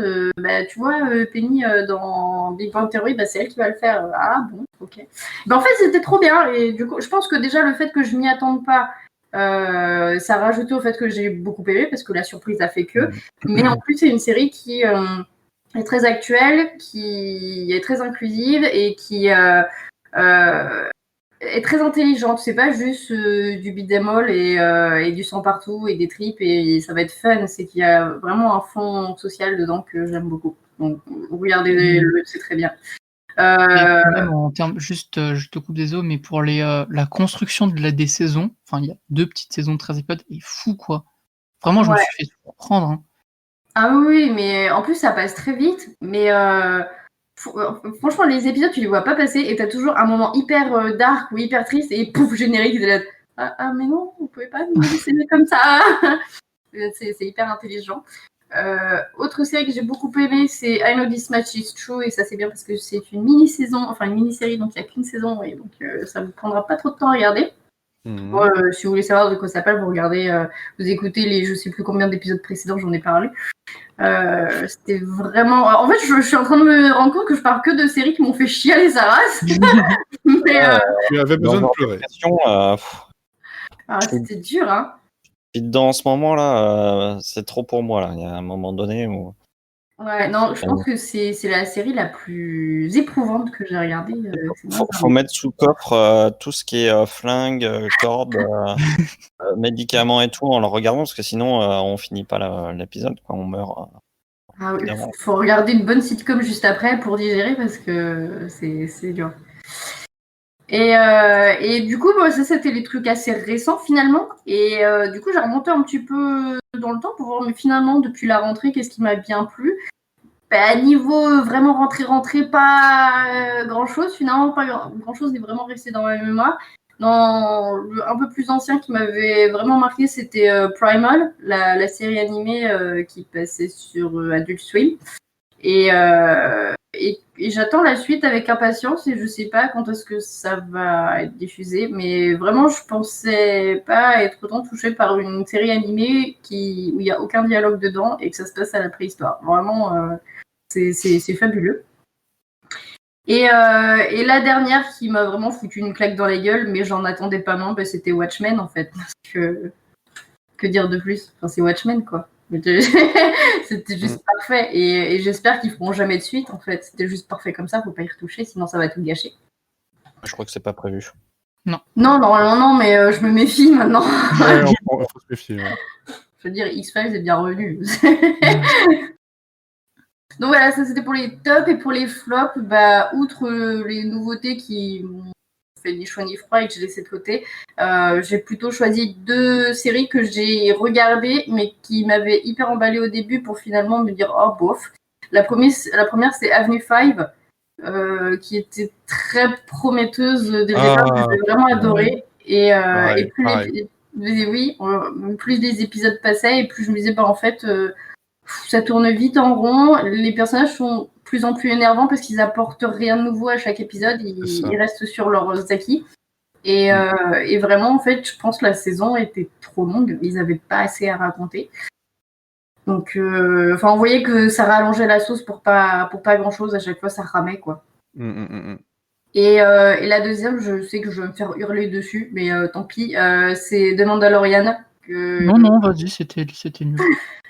tu vois, Penny dans Big Bang Theory, c'est elle qui va le faire. Ah bon, ok. En fait, c'était trop bien. Et du coup, je pense que déjà, le fait que je m'y attende pas, ça a rajouté au fait que j'ai beaucoup aimé parce que la surprise a fait que. Mais en plus, c'est une série qui est très actuelle, qui est très inclusive et qui est très intelligente. C'est pas juste du beat'em all et du sang partout et des tripes et ça va être fun. C'est qu'il y a vraiment un fond social dedans que j'aime beaucoup. Donc regardez-le, c'est très bien. Même en termes, juste, je te coupe des os, mais pour la construction des saisons, enfin il y a 2 petites saisons de 13 épisodes, est fou quoi. Vraiment, je me suis fait surprendre. Hein. Ah oui, mais en plus ça passe très vite. Mais franchement, les épisodes tu les vois pas passer et t'as toujours un moment hyper dark ou hyper triste et pouf générique. Ah mais non, vous pouvez pas nous laisser comme ça. C'est hyper intelligent. Autre série que j'ai beaucoup aimée, c'est I Know This Much Is True, et ça c'est bien parce que c'est une mini-saison, enfin une mini-série, donc il n'y a qu'une saison, et donc ça ne vous prendra pas trop de temps à regarder. Si vous voulez savoir de quoi ça parle, vous regardez, vous écoutez les je sais plus combien d'épisodes précédents, j'en ai parlé. C'était vraiment... En fait, je suis en train de me rendre compte que je parle que de séries qui m'ont fait chialer sa race. Mais, tu avais besoin de pleurer. C'était dur, hein. Dans ce moment-là, c'est trop pour moi. Là. Il y a un moment donné où... Ouais, non, je pense que c'est la série la plus éprouvante que j'ai regardée. Faut mettre sous coffre tout ce qui est flingue, corde, médicaments et tout en le regardant, parce que sinon on finit pas l'épisode, quoi, on meurt. Ah oui, faut regarder une bonne sitcom juste après pour digérer, parce que c'est dur. Et du coup, ça c'était les trucs assez récents finalement. Et du coup, j'ai remonté un petit peu dans le temps pour voir, mais finalement, depuis la rentrée, qu'est-ce qui m'a bien plu. Niveau vraiment rentrée, pas grand-chose. Finalement, pas grand-chose n'est vraiment resté dans ma mémoire. Dans le un peu plus ancien qui m'avait vraiment marqué, c'était Primal, la série animée qui passait sur Adult Swim. Et et j'attends la suite avec impatience et je sais pas quand est-ce que ça va être diffusé, mais vraiment je pensais pas être autant touchée par une série animée où il y a aucun dialogue dedans et que ça se passe à la préhistoire. Vraiment, c'est fabuleux. Et la dernière qui m'a vraiment foutu une claque dans la gueule, mais j'en attendais pas moins, c'était Watchmen en fait. Parce que dire de plus? Enfin, c'est Watchmen quoi. C'était juste parfait. Et j'espère qu'ils feront jamais de suite en fait. C'était juste parfait comme ça, faut pas y retoucher, sinon ça va tout gâcher. Je crois que c'est pas prévu. Non, mais je me méfie maintenant. Ouais, on faut se méfier. Ouais. Je veux dire, X-Files est bien revenu. Donc voilà, ça c'était pour les tops et pour les flops. Outre les nouveautés qui m'ont fait ni chaud ni froid et que j'ai laissé de côté, j'ai plutôt choisi 2 séries que j'ai regardées mais qui m'avaient hyper emballée au début pour finalement me dire oh bof. La première c'est Avenue 5 qui était très prometteuse dès le départ, j'ai vraiment adoré et plus les épisodes passaient et plus je me disais en fait ça tourne vite en rond, les personnages sont de plus en plus énervants parce qu'ils apportent rien de nouveau à chaque épisode, ils restent sur leurs acquis. Et vraiment, en fait, je pense que la saison était trop longue, ils n'avaient pas assez à raconter. Donc, on voyait que ça rallongeait la sauce pour pas grand-chose, à chaque fois ça ramait, quoi. Et la deuxième, je sais que je vais me faire hurler dessus, mais tant pis, c'est The Mandalorian. Non, vas-y, c'était nul.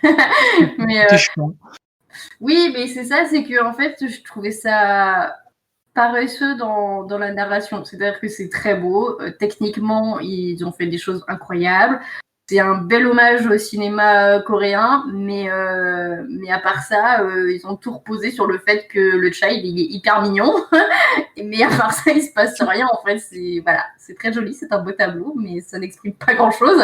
C'était chiant. Oui, mais c'est ça, c'est que en fait, je trouvais ça paresseux dans la narration. C'est-à-dire que c'est très beau. Techniquement, ils ont fait des choses incroyables. C'est un bel hommage au cinéma coréen, mais à part ça, ils ont tout reposé sur le fait que le child, il est hyper mignon. Mais à part ça, il se passe rien. En fait, c'est très joli, c'est un beau tableau, mais ça n'exprime pas grand-chose.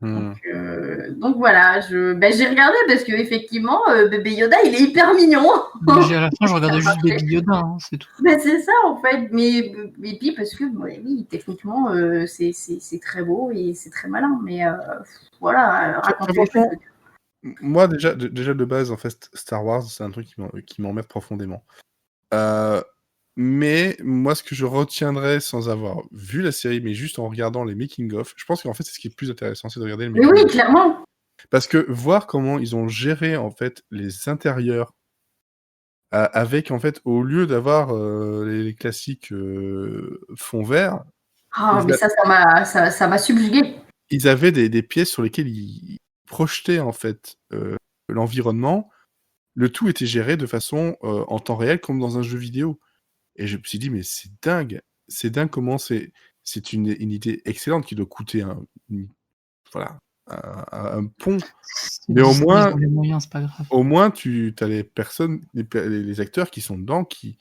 Donc voilà, j'ai regardé parce que effectivement, bébé Yoda, il est hyper mignon. À la fin, je regardais juste Baby Yoda, hein, c'est tout. C'est ça en fait, mais puis parce que oui, techniquement, c'est très beau et c'est très malin, mais voilà, raconter. Moi déjà de base en fait, Star Wars, c'est un truc qui m'emmerde profondément. Mais moi, ce que je retiendrai sans avoir vu la série, mais juste en regardant les making-of, je pense qu'en fait, c'est ce qui est le plus intéressant, c'est de regarder les making-of. Oui, clairement. Parce que voir comment ils ont géré, en fait, les intérieurs, avec, en fait, au lieu d'avoir les classiques fond vert... mais ça m'a subjugué. Ils avaient des pièces sur lesquelles ils projetaient, en fait, l'environnement. Le tout était géré de façon en temps réel, comme dans un jeu vidéo. Et je me suis dit, mais c'est dingue comment c'est une idée excellente qui doit coûter un pont. Mais au moins, les moyens, c'est pas grave. Au moins, tu as les personnes, les acteurs qui sont dedans, qui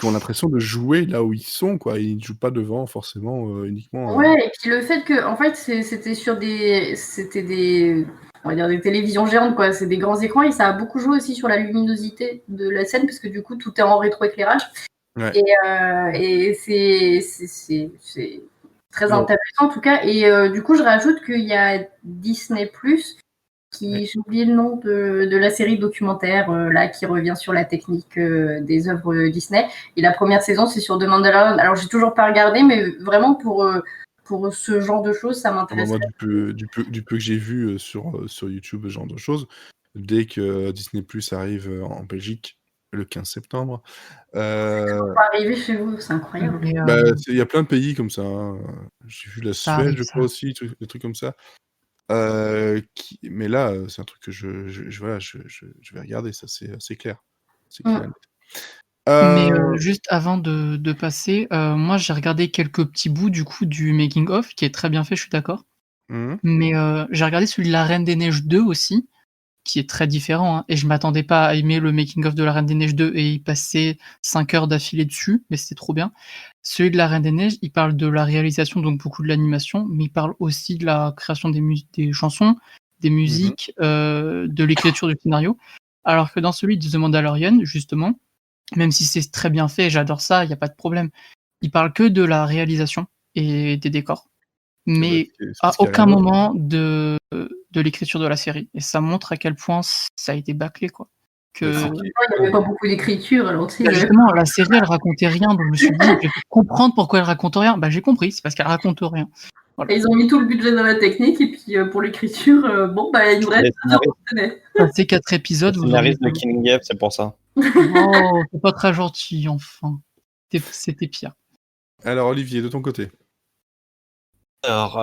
ont l'impression de jouer là où ils sont, quoi. Ils ne jouent pas devant forcément uniquement. Ouais, et puis le fait que, en fait, c'était on va dire des télévisions géantes, quoi. C'est des grands écrans et ça a beaucoup joué aussi sur la luminosité de la scène parce que du coup, tout est en rétroéclairage. Ouais. Et c'est très intéressant en tout cas. Et du coup, je rajoute qu'il y a Disney+, j'ai oublié le nom de la série documentaire là qui revient sur la technique des œuvres Disney. Et la première saison, c'est sur The Mandalorian. Alors, j'ai toujours pas regardé, mais vraiment pour ce genre de choses, ça m'intéresse. Moi, du peu que j'ai vu sur YouTube, ce genre de choses, dès que Disney+ arrive en Belgique le 15 septembre. Ça va arriver chez vous, c'est incroyable. Il y a plein de pays comme ça. Hein. J'ai vu la Suède, je crois aussi, des trucs comme ça. Mais là, c'est un truc que je vais regarder, ça c'est clair. C'est clair. Mais juste avant de passer, moi j'ai regardé quelques petits bouts du coup du making of qui est très bien fait, je suis d'accord. Mais j'ai regardé celui de La Reine des Neiges 2 aussi, qui est très différent, hein, et je m'attendais pas à aimer le making of de La Reine des Neiges 2 et y passer 5 heures d'affilée dessus, mais c'était trop bien. Celui de La Reine des Neiges, il parle de la réalisation, donc beaucoup de l'animation, mais il parle aussi de la création des chansons, des musiques, de l'écriture du scénario. Alors que dans celui de The Mandalorian, justement, même si c'est très bien fait, j'adore ça, il n'y a pas de problème. Il parle que de la réalisation et des décors. Mais à aucun moment de l'écriture de la série. Et ça montre à quel point ça a été bâclé, quoi. que Il n'y avait pas beaucoup d'écriture, alors tu sais, justement la série elle racontait rien, donc je me suis dit je vais comprendre pourquoi elle raconte rien. J'ai compris, c'est parce qu'elle raconte rien. Et ils ont mis tout le budget dans la technique et puis pour l'écriture, il nous reste 2 heures pour s'entraîner. Passez 4 épisodes, vous aurez Scénariste de Killing Eve, c'est pour ça. Oh, c'est pas très gentil, enfin. C'était pire. Alors, Olivier, de ton côté. Alors,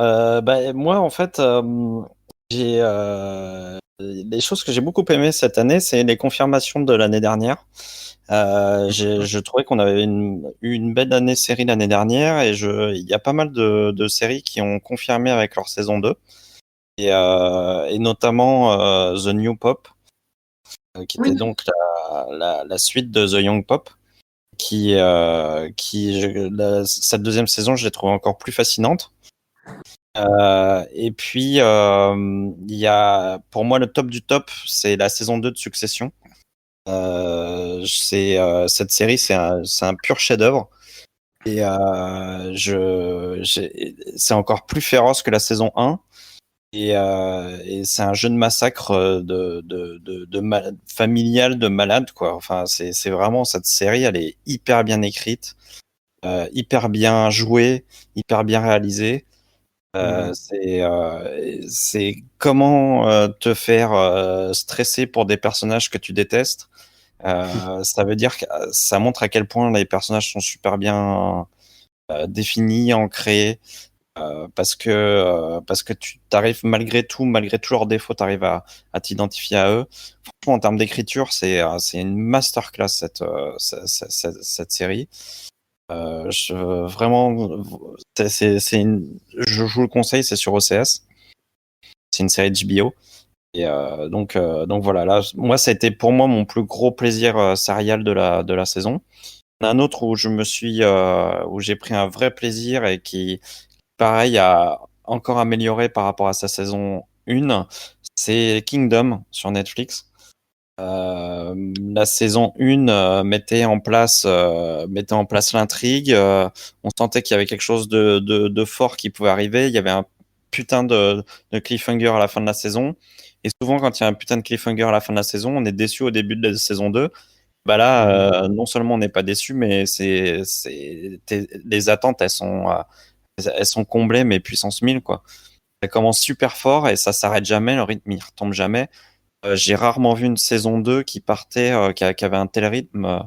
moi, en fait, j'ai les choses que j'ai beaucoup aimées cette année, c'est les confirmations de l'année dernière. Je trouvais qu'on avait eu une belle année série l'année dernière et il y a pas mal de séries qui ont confirmé avec leur saison 2 et notamment The New Pop, qui était donc la suite de The Young Pop, cette deuxième saison, je l'ai trouvée encore plus fascinante. Et puis, il y a, pour moi, le top du top, c'est la saison 2 de Succession. Cette série, c'est un pur chef-d'œuvre. Et c'est encore plus féroce que la saison 1. Et c'est un jeu de massacre familial de malade, quoi. Enfin, c'est vraiment, cette série, elle est hyper bien écrite, hyper bien jouée, hyper bien réalisée. C'est comment te faire stresser pour des personnages que tu détestes. Ça veut dire que ça montre à quel point les personnages sont super bien définis, ancrés, parce que tu t'arrives malgré tout, malgré tous leurs défauts, t'arrives à t'identifier à eux. Franchement, en termes d'écriture, c'est une masterclass cette série. Vraiment, je vous le conseille, c'est sur OCS. C'est une série de HBO. Et donc voilà, là, moi, ça a été pour moi mon plus gros plaisir serial de la saison. Il y en a un autre où où j'ai pris un vrai plaisir et qui, pareil, a encore amélioré par rapport à sa saison 1. C'est Kingdom sur Netflix. La saison 1 mettait en place l'intrigue. On sentait qu'il y avait quelque chose de fort qui pouvait arriver. Il y avait un putain de cliffhanger à la fin de la saison. Et souvent, quand il y a un putain de cliffhanger à la fin de la saison, on est déçu au début de la saison 2. Non seulement on n'est pas déçu, mais les attentes, elles sont comblées, mais puissance 1000, quoi. Ça commence super fort et ça s'arrête jamais, le rythme il retombe jamais. J'ai rarement vu une saison 2 qui partait, qui avait un tel rythme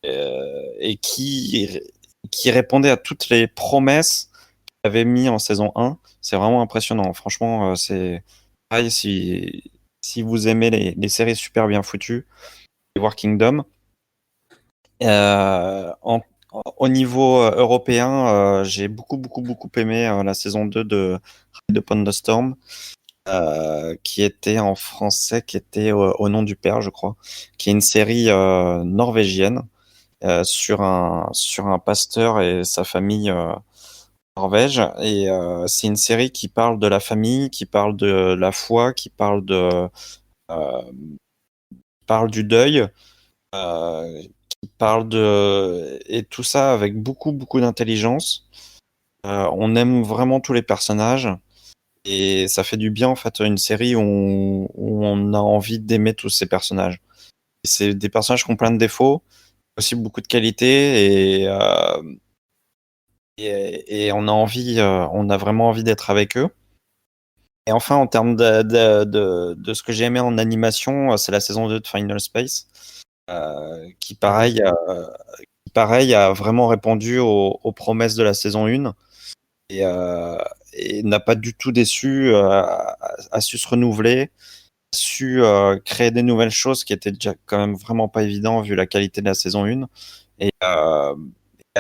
et qui répondait à toutes les promesses qu'il avait mis en saison 1. C'est vraiment impressionnant. Franchement, c'est pareil, si vous aimez les séries super bien foutues, allez voir Kingdom. Au niveau européen, j'ai beaucoup aimé la saison 2 de Ride Upon the Storm. Qui était en français, qui était au nom du père, je crois, qui est une série norvégienne sur un pasteur et sa famille Norvège. Et c'est une série qui parle de la famille, qui parle de la foi, qui euh, parle du deuil, qui parle et tout ça avec beaucoup d'intelligence. On aime vraiment tous les personnages. Et ça fait du bien, en fait, une série où on a envie d'aimer tous ces personnages. Et c'est des personnages qui ont plein de défauts, aussi beaucoup de qualités, et on a vraiment envie d'être avec eux. Et enfin, en termes de ce que j'ai aimé en animation, c'est la saison 2 de Final Space, qui pareil a vraiment répondu aux promesses de la saison 1. Et n'a pas du tout déçu, a su se renouveler, a su créer des nouvelles choses qui étaient déjà quand même vraiment pas évident vu la qualité de la saison 1, et a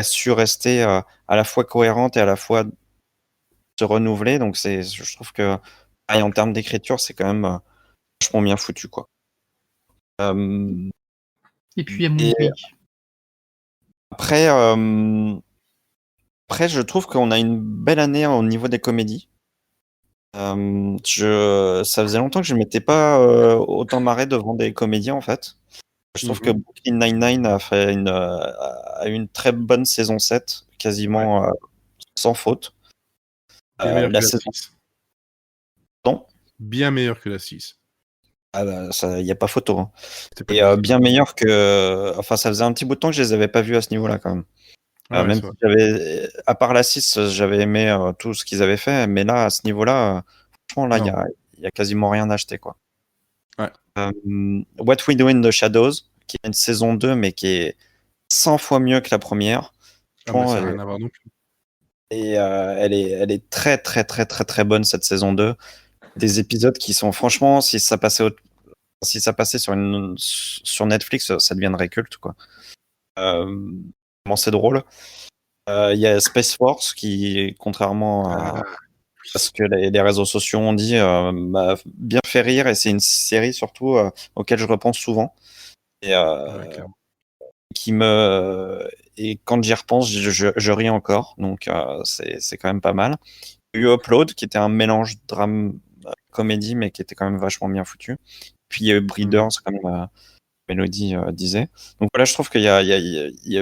su rester à la fois cohérente et à la fois se renouveler. Donc je trouve que pareil, en termes d'écriture, c'est quand même vachement bien foutu, quoi. Et puis il y a Moonbreak. Après, je trouve qu'on a une belle année au niveau des comédies. Ça faisait longtemps que je ne m'étais pas autant marré devant des comédiens, en fait. Je trouve que Brooklyn Nine-Nine a eu une très bonne saison 7, quasiment sans faute. Bien meilleur que la saison... 6. Non. Bien meilleur que la 6. Ah bah, ça, y a pas photo. Hein. C'était pas Et du tout. bien meilleur que. Enfin, ça faisait un petit bout de temps que je les avais pas vus à ce niveau-là quand même. Ouais, Même c'est si vrai. j'avais, à part la 6, j'avais aimé tout ce qu'ils avaient fait, mais là, à ce niveau-là, franchement, là, Non. il y a quasiment rien à acheter, quoi. Ouais. What We Do in the Shadows, qui est une saison 2, mais qui est 100 fois mieux que la première. Ah, mais Franchement, ça n'a rien à voir non plus. et elle est très, très, très, très, très bonne, cette saison 2. Des épisodes qui sont, franchement, si ça passait sur Netflix, ça deviendrait culte, quoi. Comment c'est drôle. Il y a Space Force qui, contrairement Ah, à ce que les réseaux sociaux ont dit, m'a bien fait rire et c'est une série surtout auquel je repense souvent et ouais, clairement. qui me et quand j'y repense, je ris encore, donc c'est quand même pas mal. Il y a eu Upload qui était un mélange drame comédie mais qui était quand même vachement bien foutu. Puis il y a eu Breeders comme Mélodie disait. Donc voilà, je trouve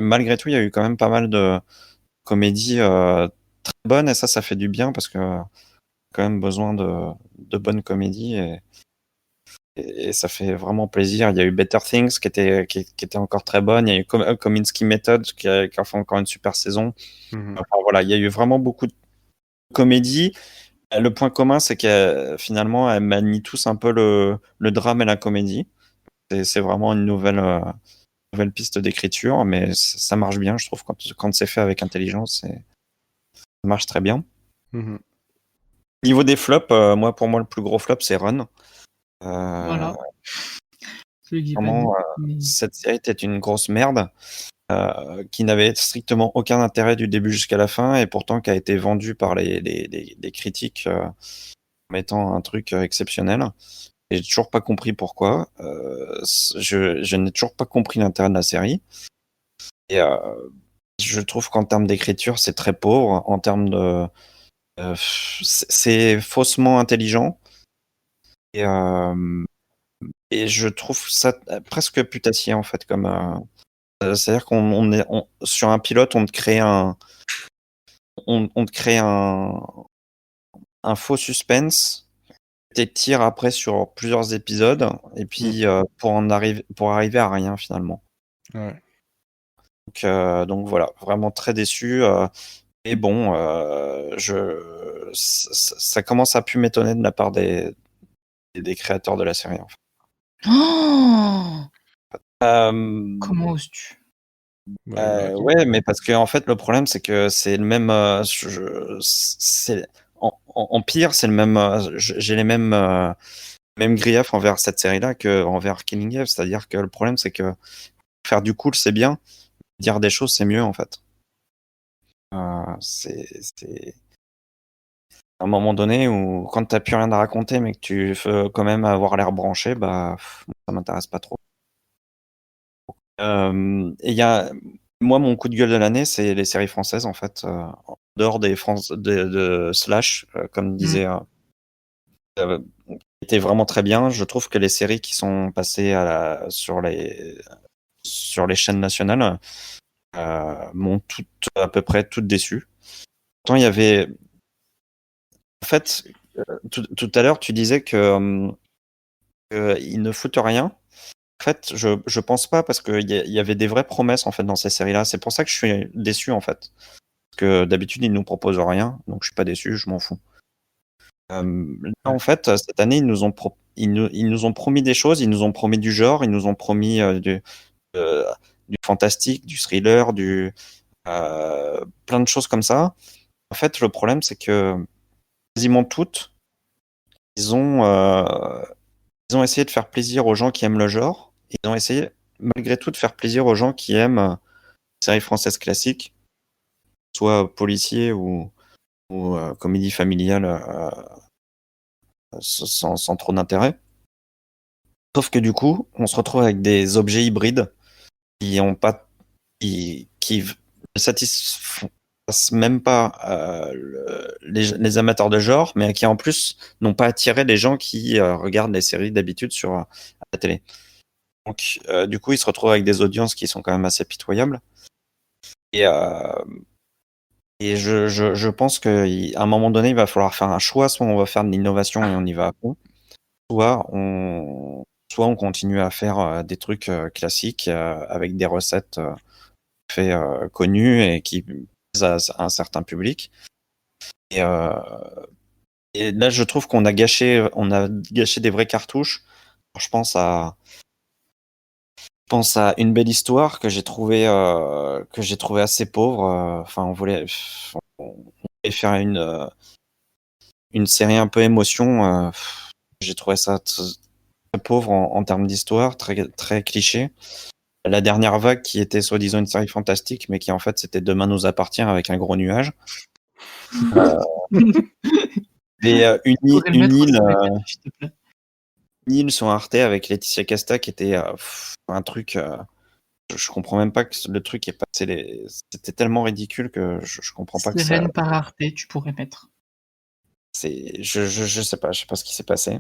malgré tout, il y a eu quand même pas mal de comédies très bonnes et ça fait du bien parce que quand même besoin de bonnes comédies et ça fait vraiment plaisir. Il y a eu Better Things qui était encore très bonne. Il y a eu Kominsky Method qui a fait encore une super saison. Enfin, voilà, il y a eu vraiment beaucoup de comédies. Le point commun, c'est que finalement, elles manient tous un peu le drame et la comédie. C'est vraiment une nouvelle piste d'écriture, mais ça marche bien, je trouve, quand c'est fait avec intelligence, ça marche très bien. Niveau des flops, pour moi, le plus gros flop, c'est Run. Voilà. Vraiment, cette série était une grosse merde qui n'avait strictement aucun intérêt du début jusqu'à la fin et pourtant qui a été vendue par les critiques comme étant un truc exceptionnel. Et j'ai toujours pas compris pourquoi. Je n'ai toujours pas compris l'intérêt de la série. Et je trouve qu'en termes d'écriture, c'est très pauvre. En termes de, c'est faussement intelligent. Et, euh, et je trouve ça presque putassier en fait, comme c'est-à-dire sur un pilote, on te crée un faux suspense, t'étires après sur plusieurs épisodes, et puis pour arriver à rien finalement. Ouais. Donc voilà, vraiment très déçu. Et bon, ça commence à plus m'étonner de la part des créateurs de la série. En fait. Oh comment oses-tu? Ouais, mais parce que en fait, le problème, c'est que c'est le même. C'est en pire, c'est le même. J'ai les mêmes griefs envers cette série-là que envers Killing Eve. C'est-à-dire que le problème, c'est que faire du cool, c'est bien. Dire des choses, c'est mieux en fait. C'est à un moment donné où quand t'as plus rien à raconter, mais que tu veux quand même avoir l'air branché, bah ça m'intéresse pas trop. Et il y a moi mon coup de gueule de l'année, c'est les séries françaises en fait, en dehors de Slash, comme disait, était vraiment très bien. Je trouve que les séries qui sont passées sur les chaînes nationales m'ont à peu près toutes déçu. Pourtant, il y avait en fait tout à l'heure tu disais que ils ne foutent rien. En fait, je pense pas parce qu'il y avait des vraies promesses en fait dans ces séries-là. C'est pour ça que je suis déçu en fait. Parce que d'habitude, ils nous proposent rien, donc je suis pas déçu, je m'en fous. Là, en fait, cette année, ils nous ont promis des choses, ils nous ont promis du genre, ils nous ont promis du fantastique, du thriller, plein de choses comme ça. En fait, le problème, c'est que quasiment toutes, ils ont, euh, ils ont essayé de faire plaisir aux gens qui aiment le genre. Ils ont essayé, malgré tout, de faire plaisir aux gens qui aiment les séries françaises classiques, soit policiers ou comédie familiale sans trop d'intérêt. Sauf que du coup, on se retrouve avec des objets hybrides qui ont pas, qui ne satisfont même pas les amateurs de genre, mais qui en plus n'ont pas attiré les gens qui regardent les séries d'habitude sur la télé. Donc, du coup, ils se retrouvent avec des audiences qui sont quand même assez pitoyables. Et, je pense qu'à un moment donné, il va falloir faire un choix. Soit on va faire de l'innovation et on y va à fond, soit on continue à faire des trucs classiques avec des recettes faits connues et qui plaisent à un certain public. Et là, je trouve qu'on a gâché des vraies cartouches. Je pense à Une belle histoire que j'ai trouvé assez pauvre. Enfin, on voulait faire une série un peu émotion. J'ai trouvé ça très pauvre en termes d'histoire, très très cliché. La dernière vague qui était soi-disant une série fantastique, mais qui en fait c'était Demain nous appartient avec un gros nuage. Et une île sur Arte avec Laetitia Casta qui était un truc. Je comprends même pas que le truc est passé. C'était tellement ridicule que je comprends pas que ça. Sirène par Arte, tu pourrais mettre. Je sais pas ce qui s'est passé.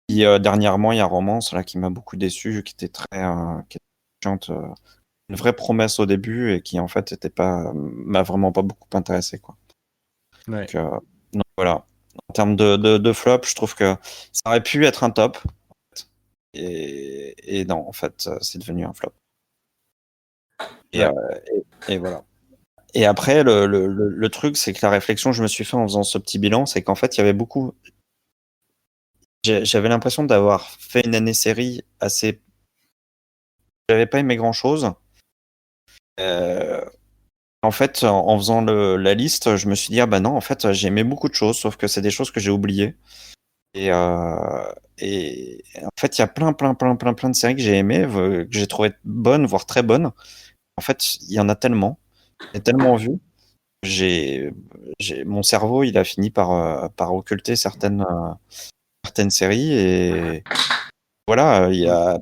Puis dernièrement, il y a Romance là qui m'a beaucoup déçu, qui était chiante, une vraie promesse au début et qui en fait m'a vraiment pas beaucoup intéressé quoi. Ouais. Donc voilà. En termes de flop, je trouve que ça aurait pu être un top. Et non, en fait, c'est devenu un flop. Et voilà. Et après, le truc, c'est que la réflexion que je me suis fait en faisant ce petit bilan, c'est qu'en fait, il y avait beaucoup. J'avais l'impression d'avoir fait une année série assez. J'avais pas aimé grand chose. En fait, en faisant la liste, je me suis dit, ah bah non, en fait, j'ai aimé beaucoup de choses, sauf que c'est des choses que j'ai oubliées. Et en fait, il y a plein de séries que j'ai aimées, que j'ai trouvées bonnes, voire très bonnes. En fait, il y en a tellement. J'ai tellement vu. Mon cerveau, il a fini par occulter certaines séries et voilà, il y a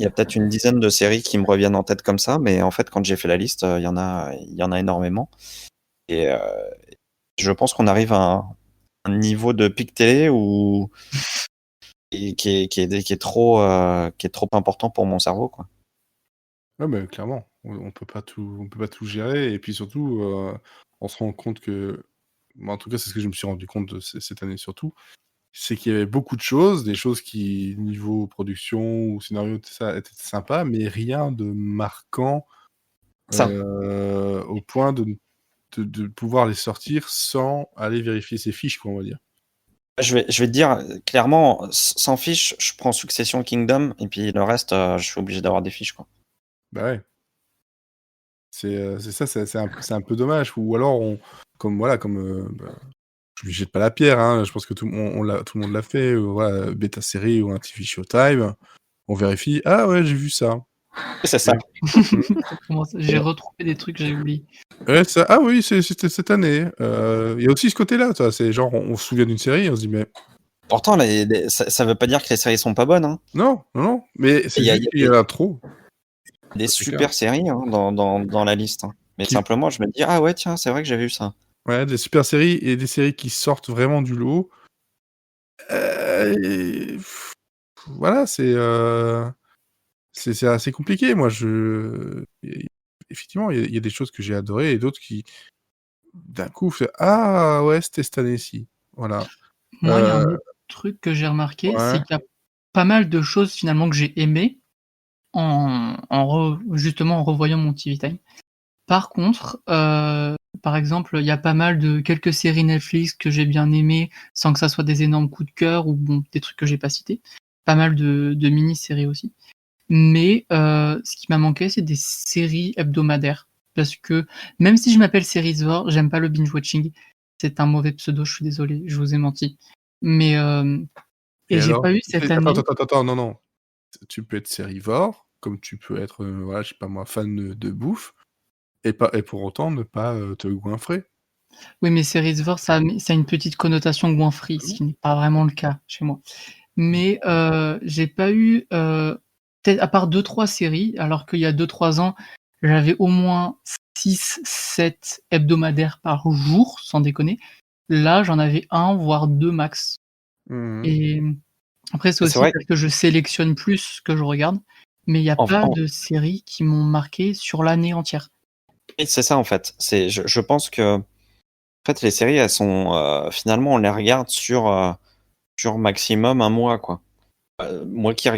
peut-être une dizaine de séries qui me reviennent en tête comme ça, mais en fait, quand j'ai fait la liste, il y en a énormément. Et je pense qu'on arrive à un niveau de pic télé qui est trop important pour mon cerveau, quoi. Ouais, mais clairement, on peut pas tout gérer et puis surtout, on se rend compte que moi, en tout cas, c'est ce que je me suis rendu compte de cette année surtout, c'est qu'il y avait beaucoup de choses, des choses qui, niveau production ou scénario, tout ça, étaient sympas, mais rien de marquant, Ça. au point de pouvoir les sortir sans aller vérifier ses fiches, quoi, on va dire. Je vais te dire clairement, sans fiche, je prends Succession Kingdom et puis le reste, je suis obligé d'avoir des fiches, quoi. Bah ouais. C'est ça, c'est un peu dommage. Ou alors, je lui jette pas la pierre, hein, je pense que tout le monde l'a fait. Voilà, bêta série ou un TV Showtime, on vérifie. Ah ouais, j'ai vu ça. C'est ça. J'ai retrouvé des trucs que j'ai oubliés. Ouais, ça. Ah oui, c'était cette année. Il y a aussi ce côté-là, toi. C'est genre, on se souvient d'une série, on se dit, mais Pourtant, ça veut pas dire que les séries sont pas bonnes, hein. non, mais c'est juste qu'il y en a trop. Des C'est super clair. séries hein, dans la liste, hein. Mais simplement, je me dis, ah ouais, tiens, c'est vrai que j'ai vu ça. Ouais, des super séries et des séries qui sortent vraiment du lot. Voilà, c'est assez compliqué. Moi, effectivement, il y a des choses que j'ai adorées et d'autres qui, d'un coup, fait ah ouais, c'était cette année-ci. Voilà. Moi, il y a un autre truc que j'ai remarqué, c'est qu'il y a pas mal de choses finalement que j'ai aimées justement en revoyant mon TV Time. Par contre, par exemple, il y a pas mal de quelques séries Netflix que j'ai bien aimées, sans que ça soit des énormes coups de cœur ou bon, des trucs que j'ai pas cités. Pas mal de mini-séries aussi. Mais ce qui m'a manqué, c'est des séries hebdomadaires. Parce que même si je m'appelle Seriesvore, j'aime pas le binge-watching. C'est un mauvais pseudo, je suis désolé, je vous ai menti. Mais et j'ai pas eu cette année. Attends, non. Tu peux être sérivore, comme tu peux être, voilà, je sais pas moi, fan de bouffe, et pour autant ne pas te goinfrer. Oui, mais Seriesvore, ça a une petite connotation goinfree, ce qui n'est pas vraiment le cas chez moi. Mais j'ai pas eu, peut-être à part 2-3 séries, alors qu'il y a 2-3 ans, j'avais au moins 6-7 hebdomadaires par jour, sans déconner. Là, j'en avais 1 voire 2 max. Et après, c'est aussi parce que je sélectionne plus ce que je regarde, mais il y a pas de séries qui m'ont marqué sur l'année entière. Oui, c'est ça en fait. Je pense que en fait les séries elles sont finalement on les regarde sur sur maximum un mois, quoi. Moi qui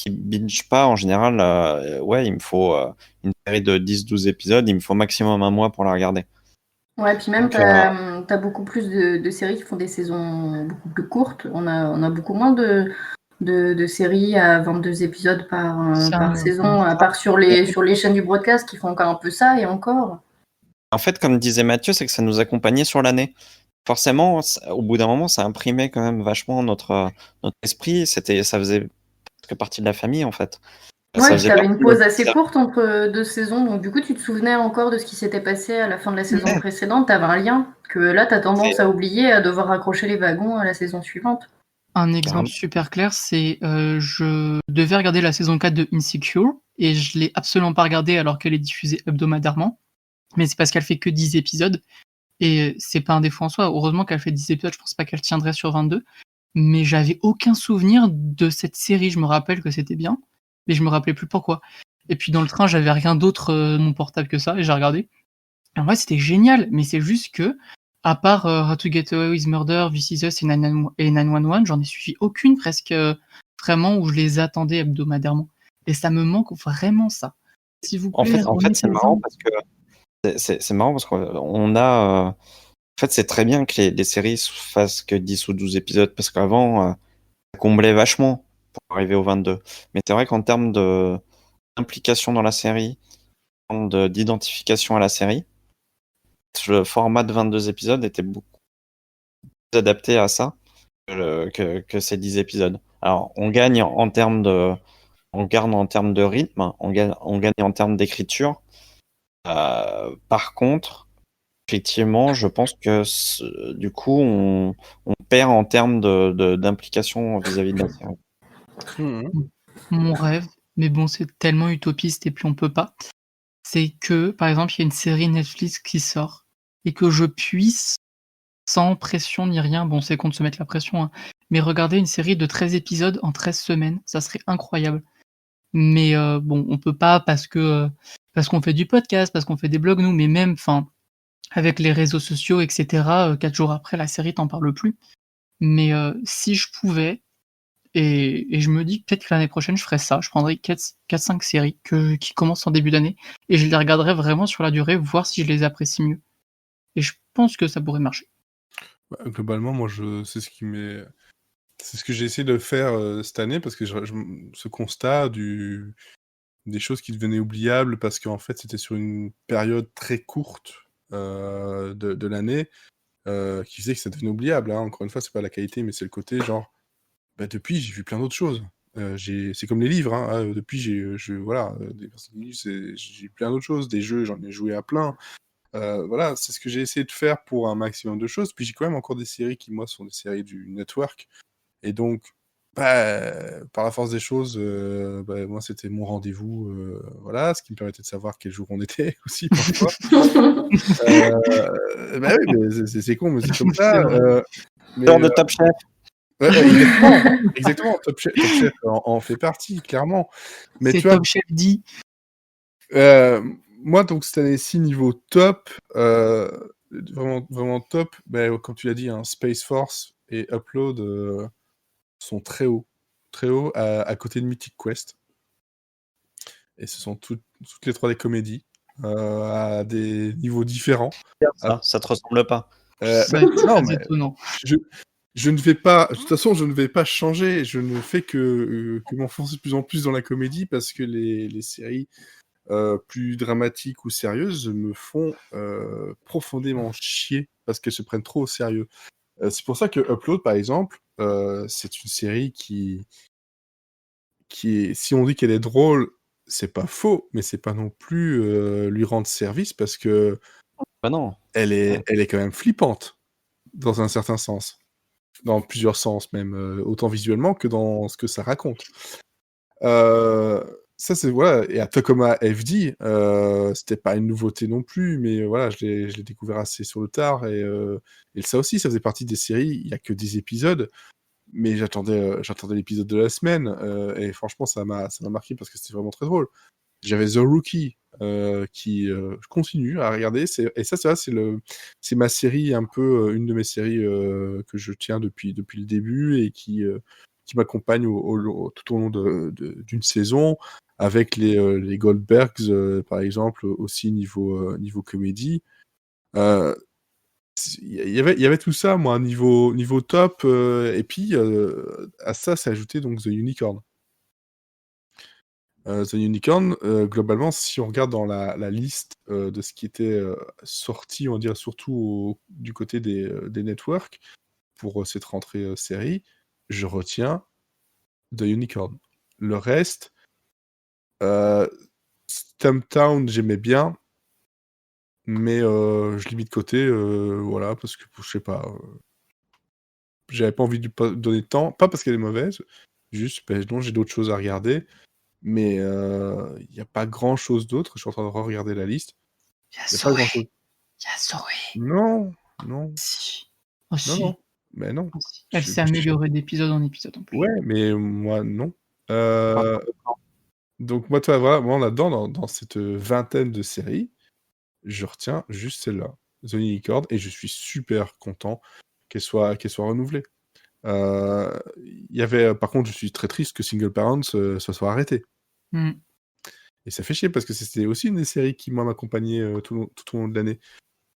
binge pas, en général, ouais, il me faut une série de 10-12 épisodes, il me faut maximum un mois pour la regarder. Ouais, puis même, Donc, t'as beaucoup plus de séries qui font des saisons beaucoup plus courtes. On a beaucoup moins de séries à 22 épisodes par saison, à part sur les chaînes du broadcast qui font encore un peu ça, et encore. En fait, comme disait Mathieu, c'est que ça nous accompagnait sur l'année. Forcément, au bout d'un moment, ça imprimait quand même vachement notre esprit. Ça faisait presque partie de la famille, en fait. Ça Ouais, puis faisait t'avais une partie pause de- assez courte entre 2 saisons, donc du coup, tu te souvenais encore de ce qui s'était passé à la fin de la saison Ouais. précédente. T'avais un lien que là, t'as tendance C'est- à oublier, à devoir raccrocher les wagons à la saison suivante. Un exemple Carrément. super clair, c'est je devais regarder la saison 4 de Insecure et je l'ai absolument pas regardée alors qu'elle est diffusée hebdomadairement. Mais c'est parce qu'elle fait que 10 épisodes et c'est pas un défaut en soi. Heureusement qu'elle fait 10 épisodes, je pense pas qu'elle tiendrait sur 22. Mais j'avais aucun souvenir de cette série. Je me rappelle que c'était bien, mais je me rappelais plus pourquoi. Et puis dans le train, j'avais rien d'autre de mon portable que ça et j'ai regardé. En vrai, c'était génial, mais c'est juste que, à part How to Get Away with Murder, This Is Us et 911, j'en ai suivi aucune presque vraiment où je les attendais hebdomadairement. Et ça me manque vraiment ça. S'il vous En plaît, fait, c'est marrant remettez-en. parce que c'est marrant parce qu'on a. En fait, c'est très bien que les séries fassent que 10 ou 12 épisodes parce qu'avant, ça comblait vachement pour arriver au 22. Mais c'est vrai qu'en termes d'implication dans la série, en termes d'identification à la série, le format de 22 épisodes était beaucoup plus adapté à ça que ces 10 épisodes. Alors, on gagne en termes on gagne en termes de rythme, on gagne en termes d'écriture. Par contre, effectivement, je pense que du coup, on perd en termes d'implication vis-à-vis de la série. Mon rêve, mais bon, c'est tellement utopiste et puis on peut pas. C'est que, par exemple, il y a une série Netflix qui sort et que je puisse, sans pression ni rien, bon, c'est con de se mettre la pression, hein, mais regarder une série de 13 épisodes en 13 semaines, ça serait incroyable. Mais bon, on peut pas parce qu'on fait du podcast, parce qu'on fait des blogs nous, mais même, enfin, avec les réseaux sociaux, etc. 4 jours après, la série t'en parle plus. Mais si je pouvais, et je me dis que peut-être que l'année prochaine je ferais ça, je prendrais 4-5 séries qui commencent en début d'année et je les regarderais vraiment sur la durée, voir si je les apprécie mieux. Et je pense que ça pourrait marcher. Bah, globalement, moi, c'est ce que j'ai essayé de faire cette année parce que ce constat des choses qui devenaient oubliables parce qu'en fait, c'était sur une période très courte de l'année qui faisait que ça devenait oubliable. Hein. Encore une fois, c'est pas la qualité, mais c'est le côté genre, bah, depuis, j'ai vu plein d'autres choses. C'est comme les livres. Hein. Depuis, voilà, des personnes qui lisent, j'ai plein d'autres choses. Des jeux, j'en ai joué à plein. Voilà, c'est ce que j'ai essayé de faire pour un maximum de choses. Puis j'ai quand même encore des séries qui, moi, sont des séries du network. Et donc, bah, par la force des choses, bah, moi, c'était mon rendez-vous, voilà, ce qui me permettait de savoir quel jour on était aussi, parfois. Bah oui, mais c'est con, mais c'est comme ça. C'est vrai. Genre de Top Chef. Ouais, exactement, exactement. Top Chef en fait partie, clairement. Mais C'est tu vois, Top Chef dit. moi, donc, cette année-ci, niveau top, vraiment, vraiment top, bah, comme tu l'as dit, hein, Space Force et Upload sont très haut, à côté de Mythic Quest. Et ce sont toutes les 3 des comédies, à des niveaux différents. Ça te ressemble pas. Bah, C'est non, très mais étonnant. je ne vais pas, de toute façon, je ne vais pas changer. Je ne fais que m'enfoncer de plus en plus dans la comédie parce que les séries plus dramatiques ou sérieuses me font profondément chier parce qu'elles se prennent trop au sérieux. C'est pour ça que Upload, par exemple, c'est une série qui est, si on dit qu'elle est drôle, c'est pas faux, mais c'est pas non plus lui rendre service parce que Bah non. elle est quand même flippante dans un certain sens, dans plusieurs sens même, autant visuellement que dans ce que ça raconte. Ça c'est voilà, et à Tacoma FD, c'était pas une nouveauté non plus, mais voilà, je l'ai découvert assez sur le tard et ça aussi, ça faisait partie des séries, il y a que 10 épisodes, mais j'attendais l'épisode de la semaine et franchement ça m'a marqué parce que c'était vraiment très drôle. J'avais The Rookie, qui je continue à regarder. Et ça, c'est ma série un peu, une de mes séries que je tiens depuis le début et qui m'accompagne tout au long d'une saison, avec les Goldbergs, par exemple, aussi niveau comédie. Il y avait tout ça, moi, niveau top, et puis à ça s'est ajouté donc The Unicorn. The Unicorn, globalement, si on regarde dans la liste de ce qui était sorti, on va dire surtout du côté des networks, pour cette rentrée série, je retiens The Unicorn. Le reste, Stumptown, j'aimais bien, mais je l'ai mis de côté, voilà, parce que je sais pas, j'avais pas envie de donner de temps, pas parce qu'elle est mauvaise, juste, non, j'ai d'autres choses à regarder. Mais il n'y a pas grand-chose d'autre. Je suis en train de regarder la liste. Il y a Il n'y a pas Zoé. grand-chose. Il y a Zoé. Non. Si. Oh, Non, si. non. Mais non. Oh, si. Elle s'est améliorée d'épisode en épisode en plus. Ouais, mais moi, non. Pas Donc moi, toi, voilà, moi là-dedans, dans cette vingtaine de séries, je retiens juste celle-là, The Unicorn, et je suis super content qu'elle soit renouvelée. Il y avait, par contre, je suis très triste que Single Parents ça soit arrêté. Mm. Et ça fait chier parce que c'était aussi une des séries qui, moi, m'accompagnait tout au long de l'année.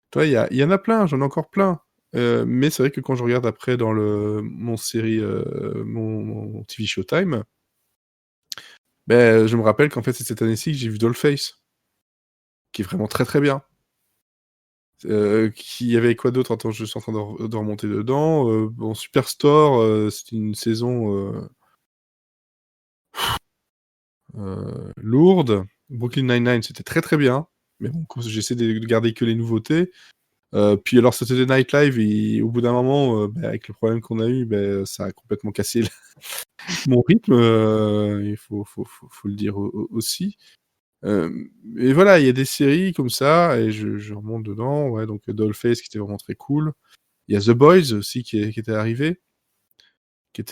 Toi, il y en a plein, j'en ai encore plein. Mais c'est vrai que quand je regarde après dans mon série, mon TV Showtime, je me rappelle qu'en fait, c'est cette année-ci que j'ai vu Dollface, qui est vraiment très très bien. Qui y avait quoi d'autre? Attends, je suis en train de remonter dedans. Bon, Superstore, c'était une saison lourde. Brooklyn Nine-Nine, c'était très très bien. Mais bon, j'essaie de garder que les nouveautés. Puis alors Saturday Night Live, au bout d'un moment, avec le problème qu'on a eu, ça a complètement cassé mon rythme, il faut le dire aussi. Et voilà, il y a des séries comme ça, et je remonte dedans, ouais, donc Dollface qui était vraiment très cool. Il y a The Boys aussi qui était arrivé, qui était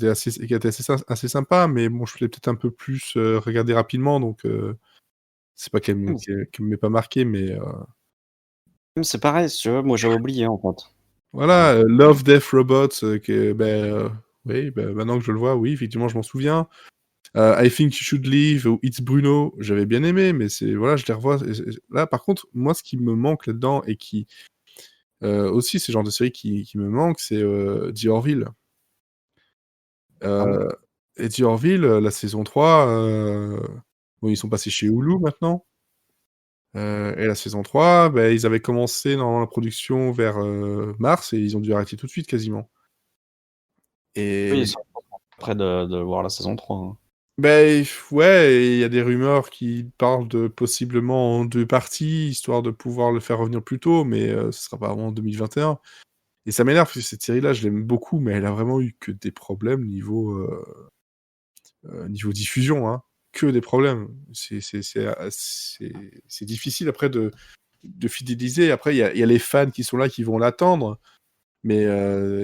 assez sympa, mais bon, je voulais peut-être un peu plus regarder rapidement, donc c'est pas qu'elle m'ait pas marqué, mais C'est pareil, si tu veux, moi j'avais oublié en fait. voilà, Love, Death, Robots, oui, maintenant que je le vois, oui, effectivement, je m'en souviens. I Think You Should Leave ou It's Bruno, j'avais bien aimé, mais voilà, je les revois. Là, par contre, moi, ce qui me manque là-dedans et qui aussi, c'est le genre de série qui me manque, c'est The Orville. Et The Orville, la saison 3, bon, ils sont passés chez Hulu maintenant. Et la saison 3, ils avaient commencé dans la production vers mars et ils ont dû arrêter tout de suite quasiment. Et Oui, ils sont prêts de voir la saison 3. Hein. Ouais, il y a des rumeurs qui parlent de possiblement en 2 parties, histoire de pouvoir le faire revenir plus tôt, mais ce sera pas avant 2021. Et ça m'énerve, parce que cette série-là, je l'aime beaucoup, mais elle a vraiment eu que des problèmes niveau diffusion, hein. Que des problèmes. C'est difficile après de fidéliser. Après, il y a les fans qui sont là, qui vont l'attendre, mais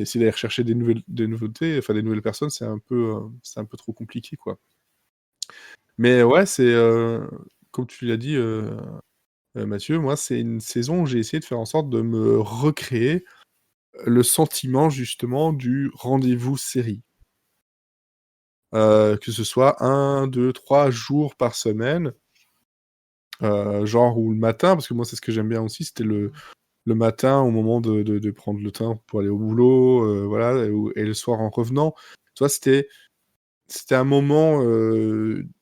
essayer d'aller rechercher des nouveautés, enfin des nouvelles personnes, c'est un peu trop compliqué, quoi. Mais ouais, c'est comme tu l'as dit, Mathieu, moi, c'est une saison où j'ai essayé de faire en sorte de me recréer le sentiment justement du rendez-vous série. Que ce soit 1, 2, 3 jours par semaine, genre ou le matin, parce que moi c'est ce que j'aime bien aussi, c'était le matin au moment de prendre le train pour aller au boulot, voilà, et le soir en revenant. Tu vois, c'était un moment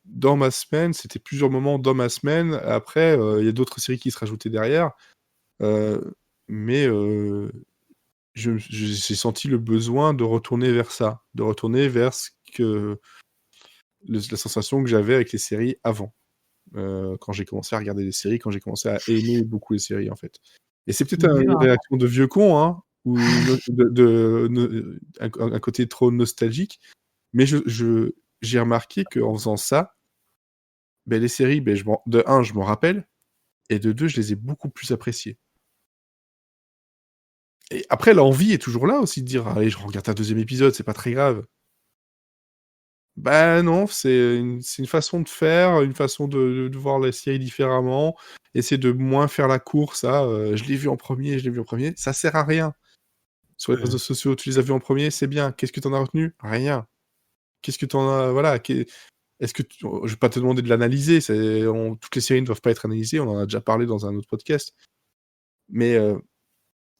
dans ma semaine, c'était plusieurs moments dans ma semaine. Après, il y a d'autres séries qui se rajoutaient derrière. Mais j'ai senti le besoin de retourner vers ça, de retourner vers la sensation que j'avais avec les séries avant. Quand j'ai commencé à regarder des séries, quand j'ai commencé à aimer beaucoup les séries, en fait. Et c'est peut-être une réaction de vieux con, hein, ou un côté trop nostalgique, mais j'ai remarqué qu'en faisant ça, les séries, de 1, je m'en rappelle, et de 2, je les ai beaucoup plus appréciées. Et après, l'envie est toujours là aussi de dire: «Allez, je regarde un 2e épisode, c'est pas très grave». Bah non, c'est une façon de faire, une façon de voir la série différemment, essayer de moins faire la course à je l'ai vu en premier, je l'ai vu en premier. Ça sert à rien. Sur les réseaux sociaux, tu les as vus en premier, c'est bien. Qu'est-ce que t'en as retenu? Rien. Qu'est-ce que t'en as. Voilà. Est-ce que je vais pas te demander de l'analyser, toutes les séries ne doivent pas être analysées, on en a déjà parlé dans un autre podcast. Mais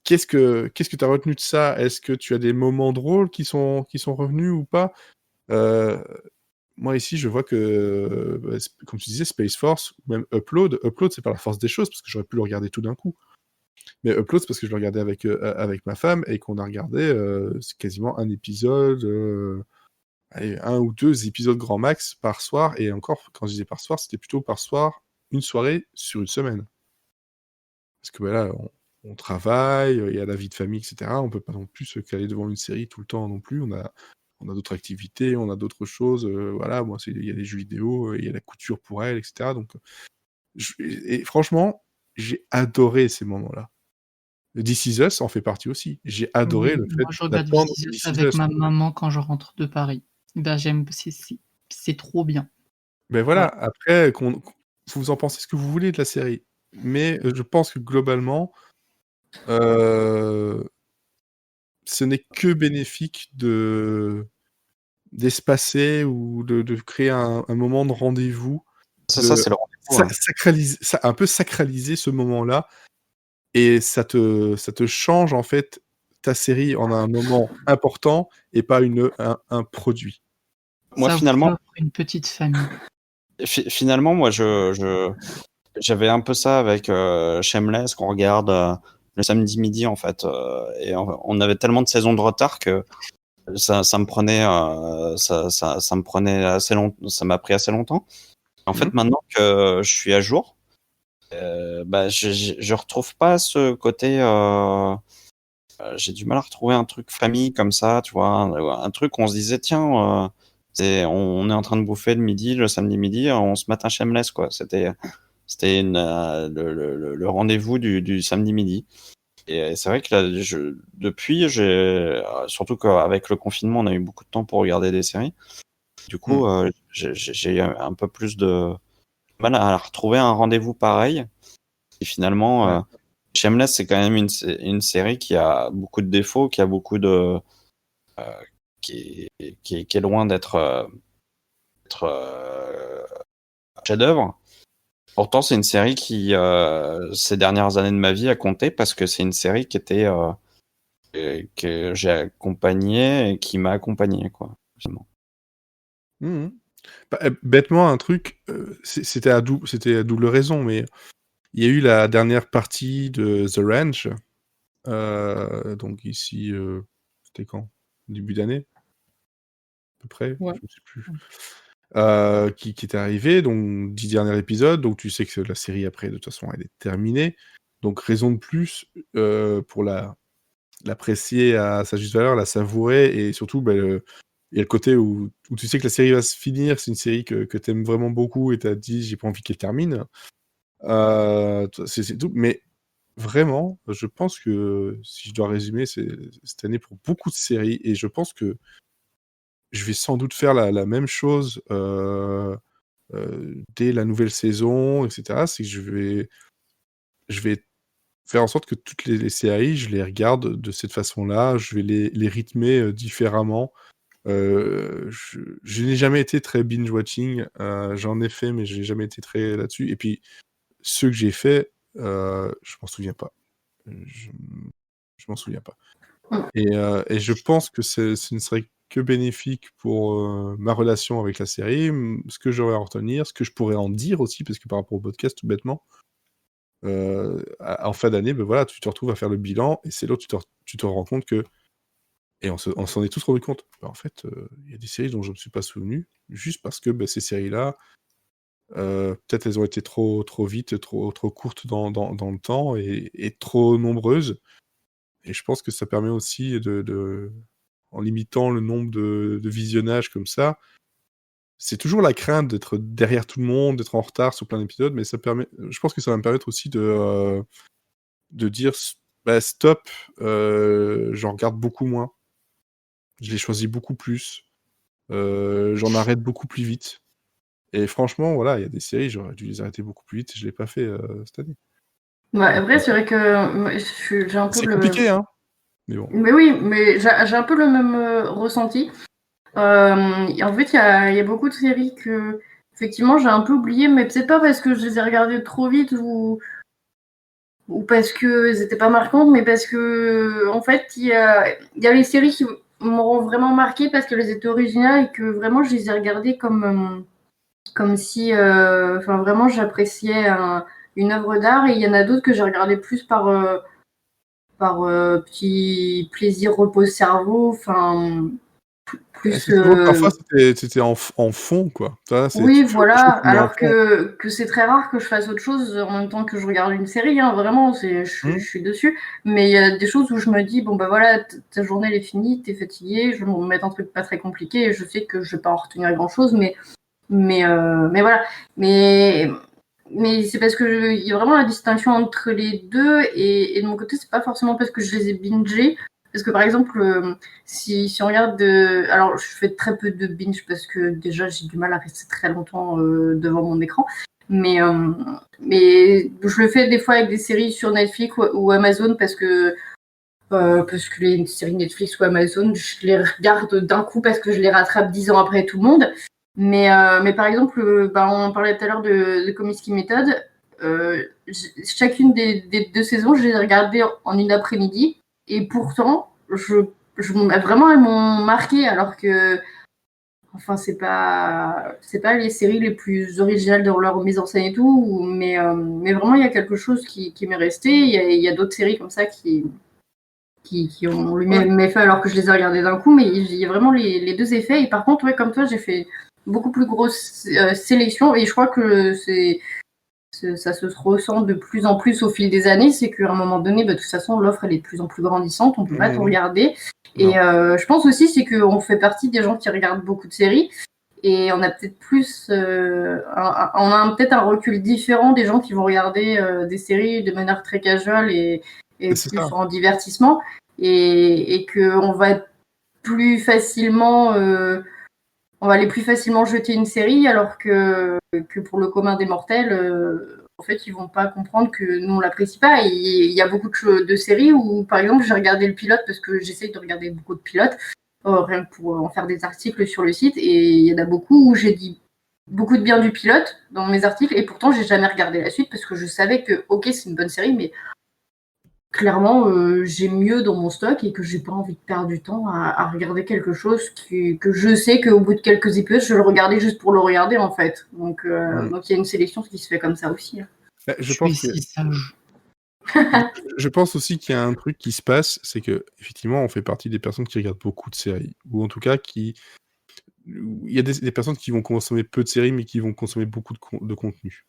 qu'est-ce que tu as retenu de ça? Est-ce que tu as des moments drôles qui sont revenus ou pas? Moi ici, je vois que, comme tu disais, Space Force ou même Upload. Upload, c'est par la force des choses, parce que j'aurais pu le regarder tout d'un coup. Mais Upload, c'est parce que je le regardais avec ma femme et qu'on a regardé c'est quasiment un épisode, allez, 1 ou 2 épisodes grand max par soir. Et encore, quand je disais par soir, c'était plutôt par soir, une soirée sur une semaine. Parce que là, on travaille, il y a la vie de famille, etc. On peut pas non plus se caler devant une série tout le temps non plus. On a d'autres activités, on a d'autres choses. Voilà, moi, il y a les jeux vidéo, il y a la couture pour elle, etc. Donc, et franchement, j'ai adoré ces moments-là. This Is Us en fait partie aussi. J'ai adoré Oui, le fait moi je regarde d'attendre This Is Us This Is avec Us. ma maman quand je rentre de Paris. Ben, j'aime, c'est trop bien. Ben voilà, après, vous en pensez ce que vous voulez de la série. Mais je pense que globalement, ce n'est que bénéfique d'espacer ou de créer un moment de rendez-vous, C'est ça, c'est le rendez-vous. un peu sacraliser ce moment-là, et ça te change en fait ta série en un moment important et pas un produit. Moi, Ça vous finalement, offre une petite famille. finalement, moi, j'avais un peu ça avec Shameless qu'on regarde le samedi midi en fait, et on avait tellement de saisons de retard que ça me prenait ça me prenait assez longtemps, ça m'a pris assez longtemps. En fait, maintenant que je suis à jour, bah je retrouve pas ce côté. J'ai du mal à retrouver un truc famille comme ça, tu vois, un truc où on se disait tiens, on est en train de bouffer le midi, le samedi midi, on se mate un Shameless quoi. C'était le rendez-vous du samedi midi. Et c'est vrai que là, depuis, surtout qu'avec le confinement, on a eu beaucoup de temps pour regarder des séries. Du coup, j'ai eu un peu plus de mal à retrouver un rendez-vous pareil. Et finalement, Shameless, c'est quand même une série qui a beaucoup de défauts, qui a beaucoup de, qui est loin d'être un chef-d'œuvre. Pourtant, c'est une série qui, ces dernières années de ma vie, a compté parce que c'est une série qui était que j'ai accompagné et qui m'a accompagné, quoi. Finalement. Bah, bêtement, un truc, c'était à double raison, mais il y a eu la dernière partie de The Ranch, donc ici, c'était quand? Début d'année? À peu près? Ouais. Je ne sais plus. Qui est arrivé, donc 10 derniers épisodes, donc tu sais que la série après, de toute façon, elle est terminée. Donc raison de plus pour l'apprécier à sa juste valeur, la savourer, et surtout, il y a le côté où tu sais que la série va se finir, c'est une série que tu aimes vraiment beaucoup et tu as dit j'ai pas envie qu'elle termine. C'est tout. Mais vraiment, je pense que si je dois résumer, c'est cette année pour beaucoup de séries, et je pense que je vais sans doute faire la même chose dès la nouvelle saison, etc. C'est que je vais faire en sorte que toutes les séries, je les regarde de cette façon-là. Je vais les rythmer différemment. Je n'ai jamais été très binge-watching. J'en ai fait, mais je n'ai jamais été très là-dessus. Et puis, ceux que j'ai fait, je m'en souviens pas. Je m'en souviens pas. Et je pense que ce ne serait que bénéfique pour ma relation avec la série, ce que j'aurais à retenir, ce que je pourrais en dire aussi, parce que par rapport au podcast, tout bêtement, en fin d'année, voilà, tu te retrouves à faire le bilan, et c'est là où tu te rends compte que, et on s'en est tous rendu compte, en fait, il y a des séries dont je ne me suis pas souvenu, juste parce que ces séries-là, peut-être elles ont été trop vite, trop courtes dans le temps, et trop nombreuses. Et je pense que ça permet aussi en limitant le nombre de visionnages comme ça, c'est toujours la crainte d'être derrière tout le monde, d'être en retard sur plein d'épisodes, mais je pense que ça va me permettre aussi de dire stop, j'en regarde beaucoup moins. Je les choisis beaucoup plus. j'en arrête beaucoup plus vite. Et franchement, voilà, il y a des séries, j'aurais dû les arrêter beaucoup plus vite, je l'ai pas fait cette année. Après, c'est vrai que j'ai un peu C'est compliqué, hein. Mais bon. Mais oui, mais j'ai un peu le même ressenti. En fait, il y a beaucoup de séries que, effectivement, j'ai un peu oublié, mais peut-être pas parce que je les ai regardées trop vite ou parce qu'elles n'étaient pas marquantes, mais parce que, en fait, il y a les séries qui m'auront vraiment marqué parce qu'elles étaient originales et que vraiment, je les ai regardées comme si, enfin, vraiment, j'appréciais une œuvre d'art. Et il y en a d'autres que j'ai regardées plus par petit plaisir repose-cerveau, enfin, plus. Effectivement, parfois c'était en fond, quoi. Ça, Oui, tu quelque voilà, chose que tu mets en alors fond. que c'est très rare que je fasse autre chose en même temps que je regarde une série, hein, vraiment, je suis dessus. Mais il y a des choses où je me dis, bon, bah voilà, ta journée elle est finie, t'es fatigué, je vais me mettre un truc pas très compliqué, et je sais que je vais pas en retenir grand-chose, mais voilà. Mais c'est parce que il y a vraiment la distinction entre les deux, et de mon côté, c'est pas forcément parce que je les ai bingés. Parce que par exemple, si on regarde. Alors, je fais très peu de binge parce que déjà, j'ai du mal à rester très longtemps devant mon écran. Mais je le fais des fois avec des séries sur Netflix ou Amazon parce que les séries Netflix ou Amazon, je les regarde d'un coup parce que je les rattrape 10 ans après tout le monde. Mais par exemple, on parlait tout à l'heure de Comiskey Method. Chacune des 2 saisons, je les ai regardées en une après-midi. Et pourtant, vraiment, elles m'ont marqué. Alors que, enfin, c'est pas les séries les plus originales dans leur mise en scène et tout. Mais vraiment, il y a quelque chose qui m'est resté. Il y a d'autres séries comme ça qui ont le même effet alors que je les ai regardées d'un coup, mais il y a vraiment les deux effets. Et par contre, ouais, comme toi, j'ai fait beaucoup plus grosse sélection, et je crois que ça se ressent de plus en plus au fil des années. C'est qu'à un moment donné, de toute façon, l'offre elle est de plus en plus grandissante, on peut pas tout regarder. Et je pense aussi c'est qu'on fait partie des gens qui regardent beaucoup de séries, et on a peut-être plus on a peut-être un recul différent des gens qui vont regarder des séries de manière très casual et plus en divertissement, et qu'on va plus facilement on va aller plus facilement jeter une série, alors que pour le commun des mortels, en fait, ils vont pas comprendre que nous on l'apprécie pas. Et il y a beaucoup de séries où, par exemple, j'ai regardé le pilote parce que j'essaie de regarder beaucoup de pilotes, rien que pour en faire des articles sur le site, et il y en a beaucoup où j'ai dit beaucoup de bien du pilote dans mes articles, et pourtant j'ai jamais regardé la suite parce que je savais que ok, c'est une bonne série, mais clairement j'ai mieux dans mon stock et que j'ai pas envie de perdre du temps à regarder quelque chose que je sais qu'au bout de quelques épisodes je vais le regarder juste pour le regarder, en fait. Donc il y a une sélection qui se fait comme ça aussi. Je pense aussi qu'il y a un truc qui se passe, c'est que effectivement on fait partie des personnes qui regardent beaucoup de séries, ou en tout cas il y a des personnes qui vont consommer peu de séries mais qui vont consommer beaucoup de contenu.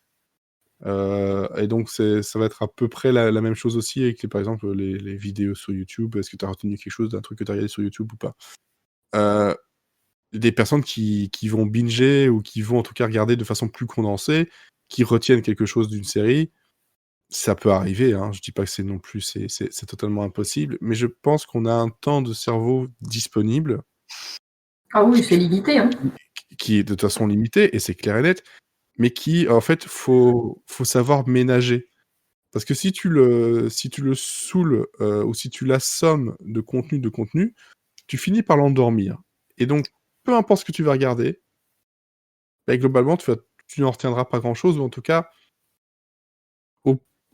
Et donc ça va être à peu près la même chose aussi avec par exemple les vidéos sur YouTube. Est-ce que tu as retenu quelque chose d'un truc que tu as regardé sur YouTube ou pas? Des personnes qui vont binger, ou qui vont en tout cas regarder de façon plus condensée, qui retiennent quelque chose d'une série, ça peut arriver, hein. Je dis pas que c'est non plus c'est totalement impossible, mais je pense qu'on a un temps de cerveau disponible. Ah oui, c'est limité, hein. Qui est de toute façon limité, et c'est clair et net, mais qui en fait faut savoir ménager. Parce que si tu le saoules, ou si tu l'assommes de contenu, tu finis par l'endormir. Et donc, peu importe ce que tu vas regarder, bah, globalement, tu n'en retiendras pas grand-chose, ou en tout cas,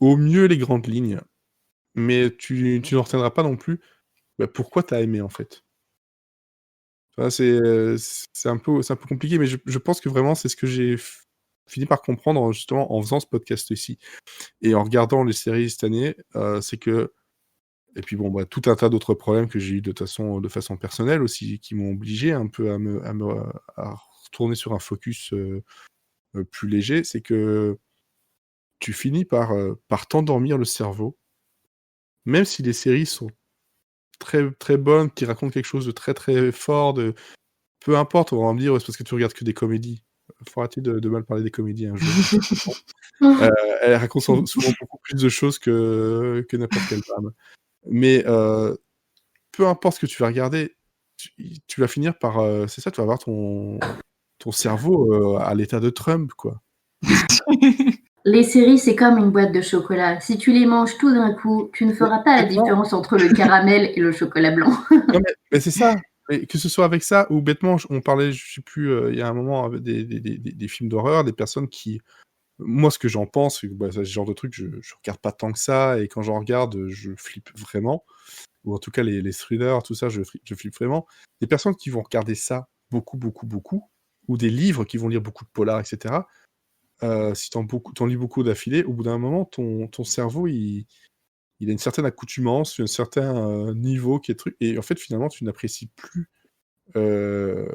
au mieux les grandes lignes. Mais tu n'en retiendras pas non plus, bah, pourquoi tu as aimé, en fait. Enfin, c'est un peu compliqué, mais je pense que vraiment c'est ce que j'ai fini par comprendre justement en faisant ce podcast-ci et en regardant les séries cette année, c'est que, et puis bon, bah, tout un tas d'autres problèmes que j'ai eu de façon personnelle aussi, qui m'ont obligé un peu à retourner sur un focus plus léger. C'est que tu finis par t'endormir le cerveau, même si les séries sont très, très bonnes, qui racontent quelque chose de très, très fort, peu importe, on va me dire: «Ouais, c'est parce que tu regardes que des comédies». Faut arrêter de mal parler des comédies, hein, elles racontent souvent beaucoup plus de choses que n'importe quel drame. Mais peu importe ce que tu vas regarder, tu vas finir par... c'est ça, tu vas avoir ton cerveau à l'état de Trump, quoi. Les séries, c'est comme une boîte de chocolat. Si tu les manges tout d'un coup, tu ne feras pas la Bêtement. différence entre le caramel et le chocolat blanc. Non, mais c'est ça. Mais que ce soit avec ça ou bêtement, on parlait, je sais plus, il y a un moment, avec des films d'horreur, des personnes qui... Moi, ce que j'en pense, c'est que ce genre de truc, je regarde pas tant que ça, et quand j'en regarde, je flippe vraiment. Ou en tout cas, les thrillers, tout ça, je flippe vraiment. Des personnes qui vont regarder ça beaucoup, beaucoup, beaucoup, ou des livres qui vont lire beaucoup de polars, etc. Si t'en lis beaucoup d'affilée, au bout d'un moment, ton cerveau, il a une certaine accoutumance, un certain niveau qui est truc, et en fait, finalement, tu n'apprécies plus le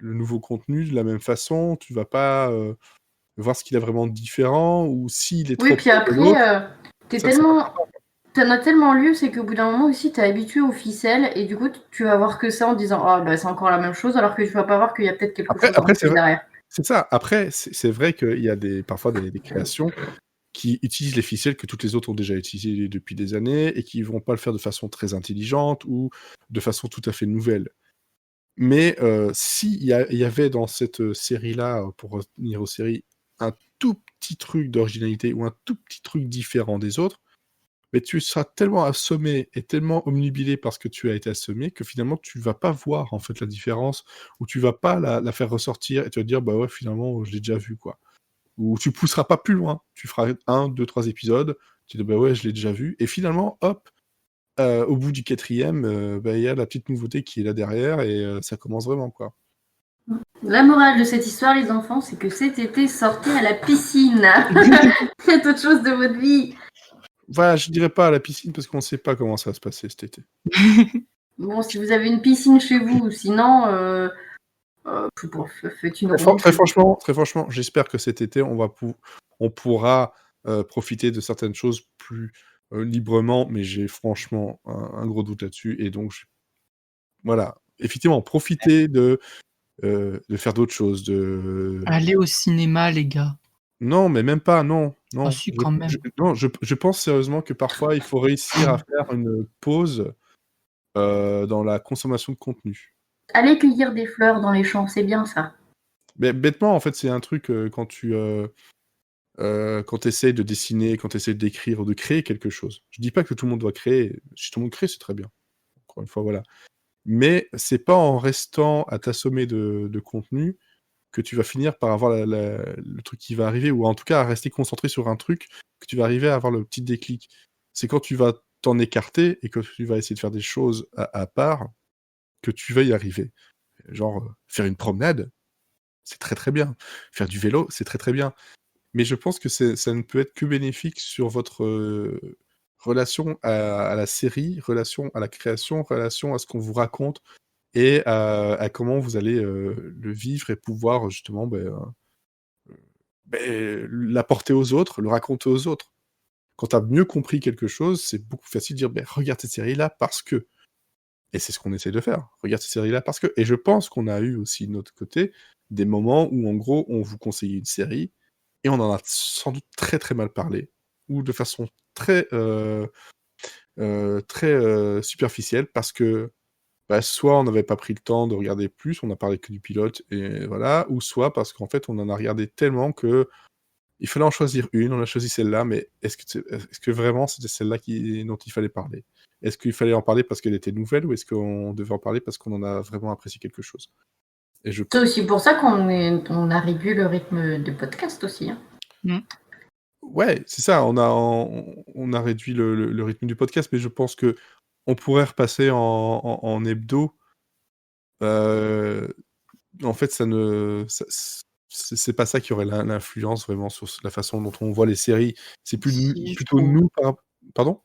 nouveau contenu de la même façon. Tu vas pas voir ce qu'il a vraiment de différent, ou s'il est trop Oui, puis proche de l'autre. après, t'en as tellement lu, c'est qu'au bout d'un moment aussi, t'es habitué aux ficelles, et du coup, tu vas voir que ça en disant ah bah c'est encore la même chose, alors que tu vas pas voir qu'il y a peut-être quelque chose en Après, c'est plus vrai, derrière. c'est ça. Après, c'est vrai qu'il y a parfois des créations qui utilisent les ficelles que toutes les autres ont déjà utilisées depuis des années, et qui vont pas le faire de façon très intelligente ou de façon tout à fait nouvelle. Mais s'il y avait dans cette série-là, pour revenir aux séries, un tout petit truc d'originalité ou un tout petit truc différent des autres, mais tu seras tellement assommé et tellement omnubilé par ce que tu as été assommé que finalement tu vas pas voir en fait la différence, ou tu vas pas la faire ressortir, et tu vas te dire bah ouais, finalement je l'ai déjà vu, quoi. Ou tu pousseras pas plus loin, tu feras 1, 2, 3 épisodes, tu dis bah ouais, je l'ai déjà vu, et finalement hop, au bout du 4e, bah, il y a la petite nouveauté qui est là derrière, et ça commence vraiment, quoi. La morale de cette histoire, les enfants, c'est que cet été, sortez à la piscine. Faites autre chose de votre vie. Voilà, je dirais pas à la piscine parce qu'on sait pas comment ça va se passer cet été. Bon, si vous avez une piscine chez vous, sinon, faites une randonnée. Très franchement, j'espère que cet été, on pourra profiter de certaines choses plus librement, mais j'ai franchement un gros doute là-dessus, et donc voilà. Effectivement, profiter de faire d'autres choses, Allez au cinéma, les gars. Non, mais même pas, non, Ah non. si, quand même. Je pense sérieusement que parfois, il faut réussir à faire une pause dans la consommation de contenu. Allez cueillir des fleurs dans les champs, c'est bien ça. Mais bêtement, en fait, c'est un truc quand tu essaies de dessiner, quand tu essaies d'écrire ou de créer quelque chose. Je dis pas que tout le monde doit créer. Si tout le monde crée, c'est très bien. Encore une fois, voilà. Mais c'est pas en restant à t'assommer de contenu que tu vas finir par avoir le truc qui va arriver, ou en tout cas à rester concentré sur un truc, que tu vas arriver à avoir le petit déclic. C'est quand tu vas t'en écarter et que tu vas essayer de faire des choses à part que tu vas y arriver. Genre, faire une promenade, c'est très très bien. Faire du vélo, c'est très très bien. Mais je pense que ça ne peut être que bénéfique sur votre relation à la série, relation à la création, relation à ce qu'on vous raconte, et à comment vous allez le vivre et pouvoir justement l'apporter aux autres, le raconter aux autres. Quand tu as mieux compris quelque chose, c'est beaucoup plus facile de dire regarde cette série-là parce que. Et c'est ce qu'on essaie de faire. Regarde cette série-là parce que. Et je pense qu'on a eu aussi de notre côté des moments où en gros on vous conseillait une série et on en a sans doute très très mal parlé, ou de façon très superficielle, parce que soit on n'avait pas pris le temps de regarder plus, on a parlé que du pilote, et voilà, ou soit parce qu'en fait on en a regardé tellement que il fallait en choisir une, on a choisi celle-là, mais est-ce que vraiment c'était celle-là dont il fallait parler? Est-ce qu'il fallait en parler parce qu'elle était nouvelle, ou est-ce qu'on devait en parler parce qu'on en a vraiment apprécié quelque chose? Et C'est aussi pour ça qu'on a réduit le rythme du podcast aussi. Hein. Ouais, c'est ça, on a réduit le rythme du podcast, mais je pense que on pourrait repasser en hebdo. En fait, c'est pas ça qui aurait l'influence vraiment sur la façon dont on voit les séries. C'est Si, je plutôt trouve. nous pardon?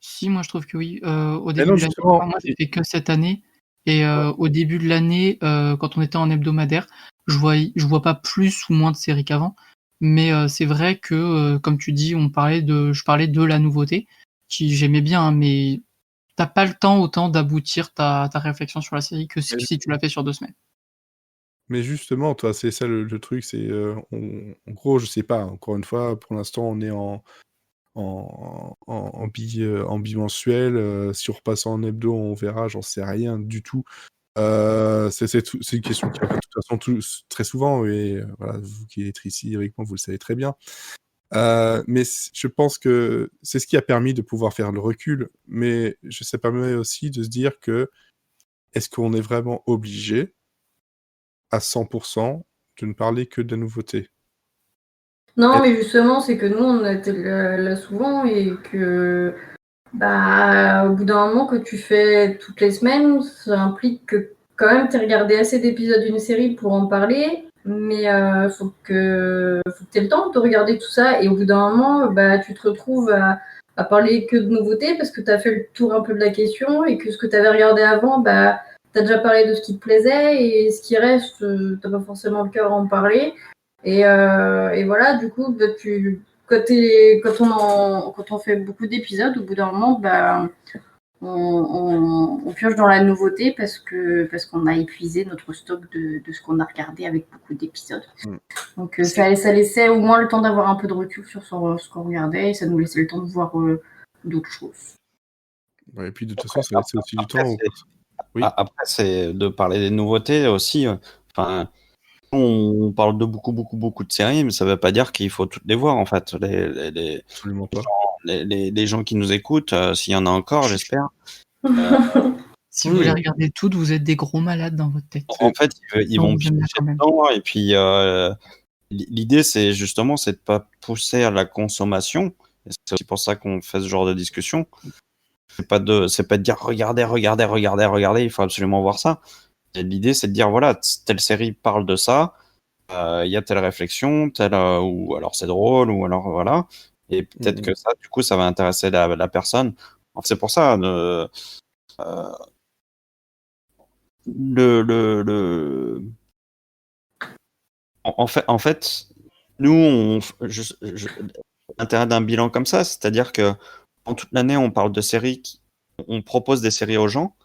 Si, moi je trouve que oui. Au Mais début non, de l'année, justement, moi c'était que cette année. Et au début de l'année, quand on était en hebdomadaire, je vois pas plus ou moins de séries qu'avant. Mais c'est vrai que, comme tu dis, je parlais de la nouveauté, qui j'aimais bien, hein, mais t'as pas le temps autant d'aboutir ta réflexion sur la série que si tu l'as fait sur 2 semaines. mais justement, toi, c'est ça le truc, c'est en gros, je sais pas, encore une fois, pour l'instant, on est en bimensuel. Si on repasse en hebdo, on verra, j'en sais rien du tout. C'est une question qui revient de toute façon très souvent, et voilà, vous qui êtes ici avec moi, vous le savez très bien. Mais je pense que c'est ce qui a permis de pouvoir faire le recul, mais ça permet aussi de se dire que est-ce qu'on est vraiment obligé à 100% de ne parler que de la nouveauté? Non, mais justement, c'est que nous, on a été là souvent et que, au bout d'un moment que tu fais toutes les semaines, ça implique que quand même tu aies regardé assez d'épisodes d'une série pour en parler, mais faut que tu aies le temps de regarder tout ça, et au bout d'un moment, tu te retrouves à parler que de nouveautés parce que tu as fait le tour un peu de la question et que ce que tu avais regardé avant, tu as déjà parlé de ce qui te plaisait, et ce qui reste, t'as pas forcément le cœur à en parler. Et voilà, du coup, quand on fait beaucoup d'épisodes, au bout d'un moment, on pioche dans la nouveauté parce qu'on a épuisé notre stock de ce qu'on a regardé avec beaucoup d'épisodes. Donc ça laissait au moins le temps d'avoir un peu de recul sur ce qu'on regardait, et ça nous laissait le temps de voir d'autres choses. Et puis de toute façon, ça laisse aussi du temps. Oui. Après, c'est de parler des nouveautés aussi. Enfin, on parle de beaucoup de séries, mais ça ne veut pas dire qu'il faut toutes les voir, en fait. Absolument pas. Les gens qui nous écoutent, s'il y en a encore, j'espère. Si vous les regardez toutes, vous êtes des gros malades dans votre tête. En fait, ils vont piocher dedans, et puis l'idée, c'est justement, c'est de pas pousser à la consommation. Et c'est aussi pour ça qu'on fait ce genre de discussion. C'est pas de dire regardez, il faut absolument voir ça. Et l'idée, c'est de dire voilà, telle série parle de ça, il y a telle réflexion, ou alors c'est drôle, ou alors voilà. Et peut-être que ça, du coup, ça va intéresser la personne. Alors, c'est pour ça, en fait, nous, l'intérêt d'un bilan comme ça, c'est-à-dire que en toute l'année, on parle de séries, on propose des séries aux gens,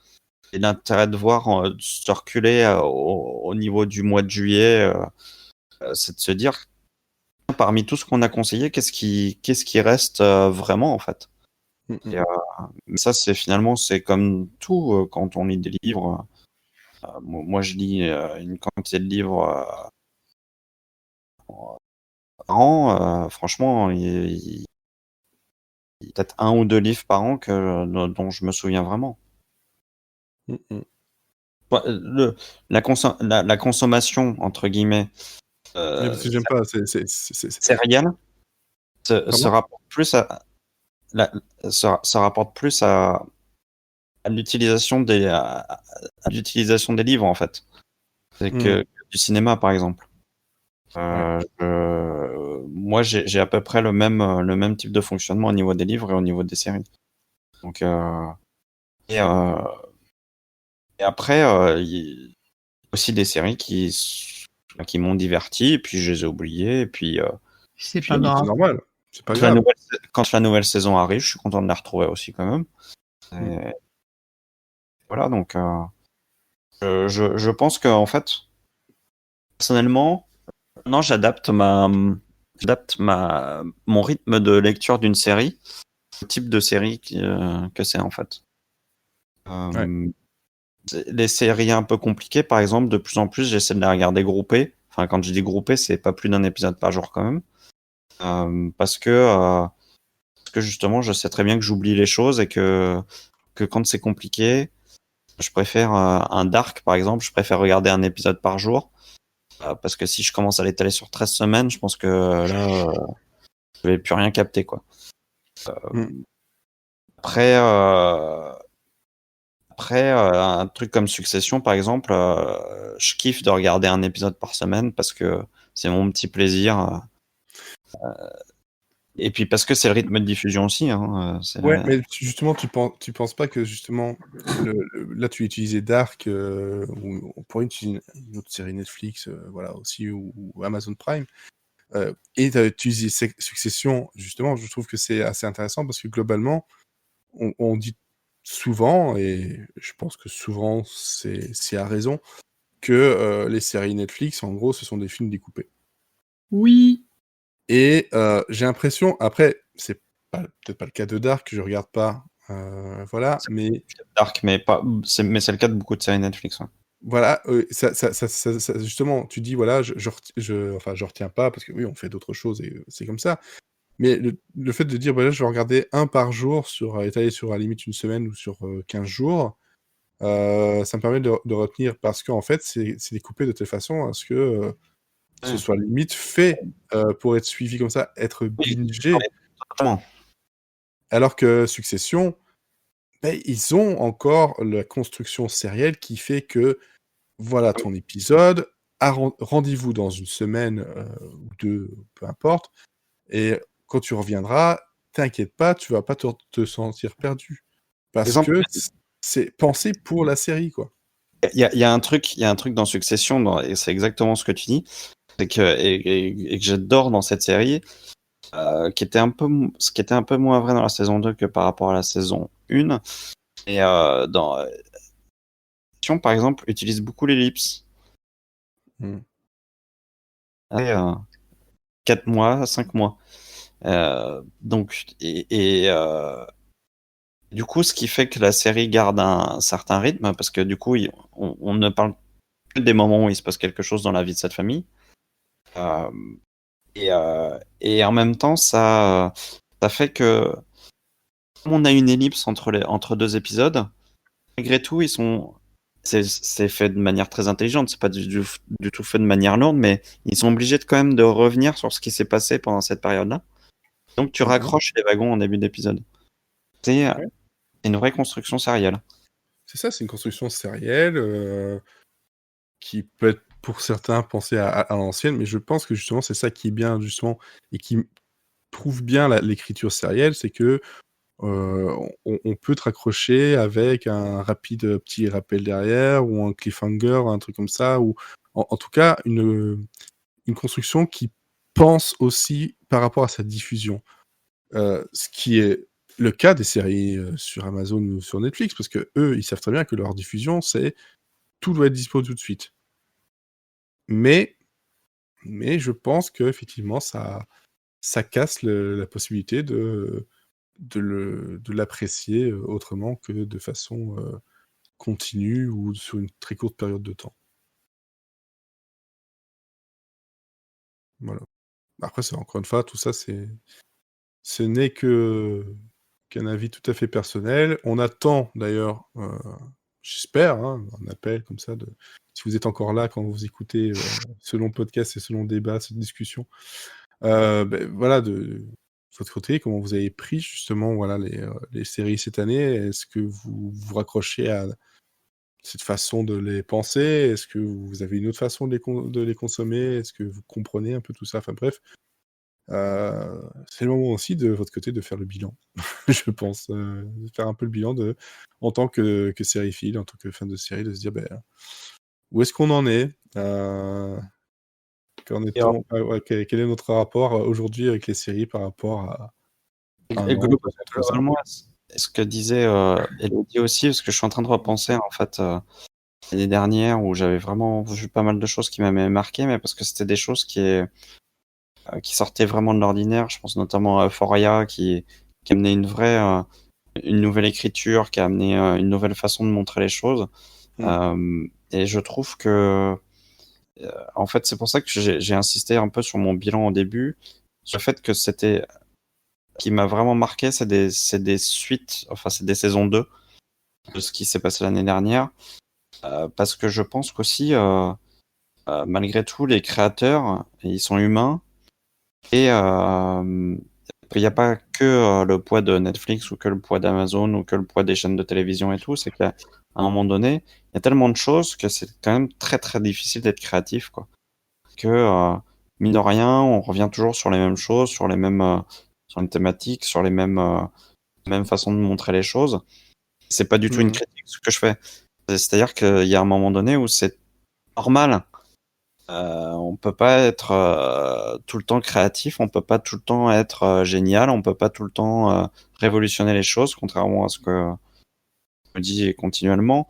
et l'intérêt de voir circuler au niveau du mois de juillet, c'est de se dire, parmi tout ce qu'on a conseillé, qu'est-ce qui reste vraiment, en fait. Et, ça, c'est comme tout, quand on lit des livres. Moi, je lis une quantité de livres par an. Franchement, il y a peut-être 1 ou 2 livres par an dont je me souviens vraiment. La consommation, entre guillemets, parce que j'aime pas. sérielle se rapporte plus à l'utilisation des livres, en fait, que du cinéma, par exemple. Moi, j'ai à peu près le même type de fonctionnement au niveau des livres et au niveau des séries. Donc, et après, il y a aussi des séries qui m'ont diverti, et puis je les ai oubliées, et puis c'est pas grave. C'est normal. C'est pas grave. Quand la nouvelle saison arrive, je suis content de la retrouver aussi quand même. Et voilà, donc je pense que, en fait, personnellement, maintenant j'adapte mon rythme de lecture d'une série au type de série que c'est, en fait. Les séries un peu compliquées, par exemple, de plus en plus, j'essaie de les regarder groupées. Enfin, quand je dis groupées, c'est pas plus d'un épisode par jour quand même. Parce que justement, je sais très bien que j'oublie les choses, et que quand c'est compliqué, je préfère un Dark, par exemple, je préfère regarder un épisode par jour. Parce que si je commence à l'étaler sur 13 semaines, je pense que là, je vais plus rien capter, quoi. Après, un truc comme Succession, par exemple, je kiffe de regarder un épisode par semaine parce que c'est mon petit plaisir. Et puis parce que c'est le rythme de diffusion aussi. Mais justement, tu penses pas que justement, là tu utilisais Dark, ou on pourrait utiliser une autre série Netflix, voilà, aussi, ou Amazon Prime, et tu as utilisé Succession, justement, je trouve que c'est assez intéressant parce que globalement, on dit souvent, et je pense que souvent c'est à raison, que les séries Netflix, en gros, ce sont des films découpés. Oui. Et j'ai l'impression, après, c'est peut-être pas le cas de Dark, je regarde pas Voilà, mais Dark, mais c'est le cas de beaucoup de séries Netflix. Ouais. voilà, justement, tu dis voilà, je retiens pas parce que oui, on fait d'autres choses et c'est comme ça. Mais le fait de dire, voilà, je vais regarder un par jour étalé sur à la limite une semaine ou sur 15 jours, ça me permet de retenir parce qu'en fait, c'est découpé de telle façon à ce que ce soit limite fait pour être suivi comme ça, être Oui, bingé. totalement. Alors que Succession, beh, ils ont encore la construction sérielle qui fait que voilà ton épisode, rendez-vous dans une semaine ou 2, peu importe, et quand tu reviendras, t'inquiète pas, tu vas pas te sentir perdu. Parce Exemple, que c'est pensé pour la série, quoi. il y a un truc dans Succession, et c'est exactement ce que tu dis, c'est que et que j'adore dans cette série, ce qui était un peu moins vrai dans la saison 2 que par rapport à la saison 1. Et dans Succession, par exemple, utilise beaucoup l'ellipse. Mmh. 4 mois, 5 mois. Donc, du coup, ce qui fait que la série garde un certain rythme, parce que du coup, on ne parle que des moments où il se passe quelque chose dans la vie de cette famille. Euh, et en même temps, ça fait que, comme on a une ellipse entre deux épisodes, malgré tout, c'est fait de manière très intelligente, c'est pas du tout fait de manière lourde, mais ils sont obligés quand même de revenir sur ce qui s'est passé pendant cette période-là. Donc tu Mmh. raccroches les wagons en début d'épisode. C'est Ouais. une vraie construction sérielle. C'est ça, c'est une construction sérielle, qui peut être pour certains pensée à l'ancienne, mais je pense que justement c'est ça qui est bien justement et qui prouve bien l'écriture sérielle, c'est que, on peut te raccrocher avec un rapide, petit rappel derrière ou un cliffhanger, un truc comme ça ou en tout cas une construction qui pense aussi par rapport à sa diffusion. Ce qui est le cas des séries, sur Amazon ou sur Netflix parce qu'eux, ils savent très bien que leur diffusion, c'est tout doit être dispo tout de suite. Mais je pense qu'effectivement ça casse la possibilité de l'apprécier, autrement que de façon, continue ou sur une très courte période de temps. Voilà. Après c'est encore une fois, tout ça ce n'est qu'un avis tout à fait personnel. On attend d'ailleurs, j'espère, hein, un appel comme ça si vous êtes encore là quand vous écoutez, ce long podcast et ce long débat, cette discussion, voilà, de votre côté, comment vous avez pris justement, voilà, les séries cette année? Est-ce que vous vous raccrochez à cette façon de les penser? Est-ce que vous avez une autre façon de les consommer? Est-ce que vous comprenez un peu tout ça? Enfin bref, c'est le moment aussi de votre côté de faire le bilan, je pense, de faire un peu le bilan en tant que sériephile, en tant que fan de série, de se dire: «Beh, où est-ce qu'on en est?» Qu'en Et, est-on ouais, quel est notre rapport, aujourd'hui avec les séries par rapport à un an, 2 ans, 3 ans? globalement, ce que disait Elodie aussi, parce que je suis en train de repenser en fait l'année dernière où j'avais vraiment vu pas mal de choses qui m'avaient marqué, mais parce que c'était des choses qui sortaient vraiment de l'ordinaire. Je pense notamment à Euphoria qui amenait une nouvelle écriture, qui a amené une nouvelle façon de montrer les choses. Et je trouve que en fait, c'est pour ça que j'ai insisté un peu sur mon bilan au début, sur le fait que qui m'a vraiment marqué, c'est des suites, enfin, c'est des saisons 2 de ce qui s'est passé l'année dernière. Parce que je pense qu'aussi, malgré tout, les créateurs, ils sont humains et qu'il n'y a pas que le poids de Netflix ou que le poids d'Amazon ou que le poids des chaînes de télévision et tout. C'est qu'à un moment donné, il y a tellement de choses que c'est quand même très très difficile d'être créatif, quoi. Que mine de rien, on revient toujours sur les mêmes choses, sur les thématiques, sur les mêmes façons de montrer les choses. C'est pas du tout une Mmh. critique ce que je fais. C'est-à-dire qu'il y a un moment donné où c'est normal. On peut pas être tout le temps créatif, on peut pas tout le temps être génial, on peut pas tout le temps révolutionner les choses, contrairement à ce que je dis continuellement.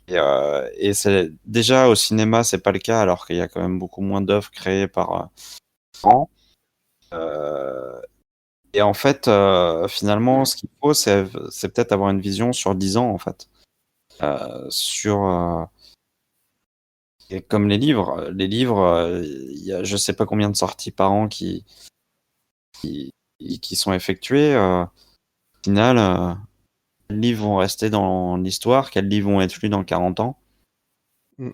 Et c'est déjà au cinéma, c'est pas le cas, alors qu'il y a quand même beaucoup moins d'œuvres créées par an. Et en fait, finalement, ce qu'il faut, c'est peut-être avoir une vision sur 10 ans, en fait. Et comme les livres, il y a je sais pas combien de sorties par an qui, qui sont effectuées. Au final, quels livres vont rester dans l'histoire, quels livres vont être lus dans 40 ans. Mm.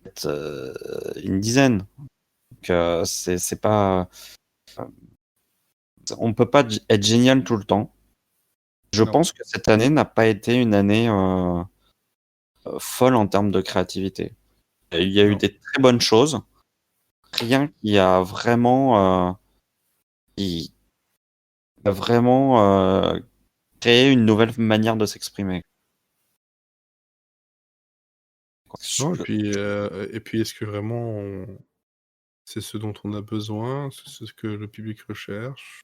Peut-être, une dizaine. Donc, c'est pas, on peut pas être génial tout le temps. Je Non. pense que cette année n'a pas été une année folle en termes de créativité. Il y a eu Non. des très bonnes choses, rien qui a vraiment, qui a vraiment créé une nouvelle manière de s'exprimer. Non, et puis est-ce que vraiment c'est ce dont on a besoin? C'est ce que le public recherche?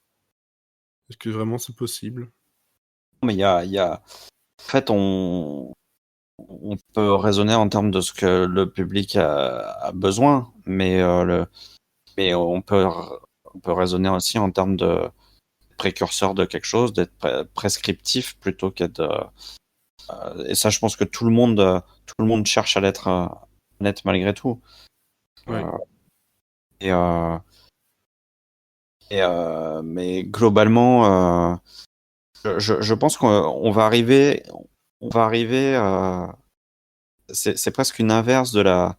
Est-ce que vraiment c'est possible? Mais il y a, en fait, on peut raisonner en termes de ce que le public a besoin, mais on peut raisonner aussi en termes de précurseur de quelque chose, d'être prescriptif plutôt qu'être. Et ça, je pense que tout le monde cherche à l'être malgré tout. Oui. Euh, et, mais globalement, je pense qu'on va arriver, on va arriver. C'est presque une inverse de la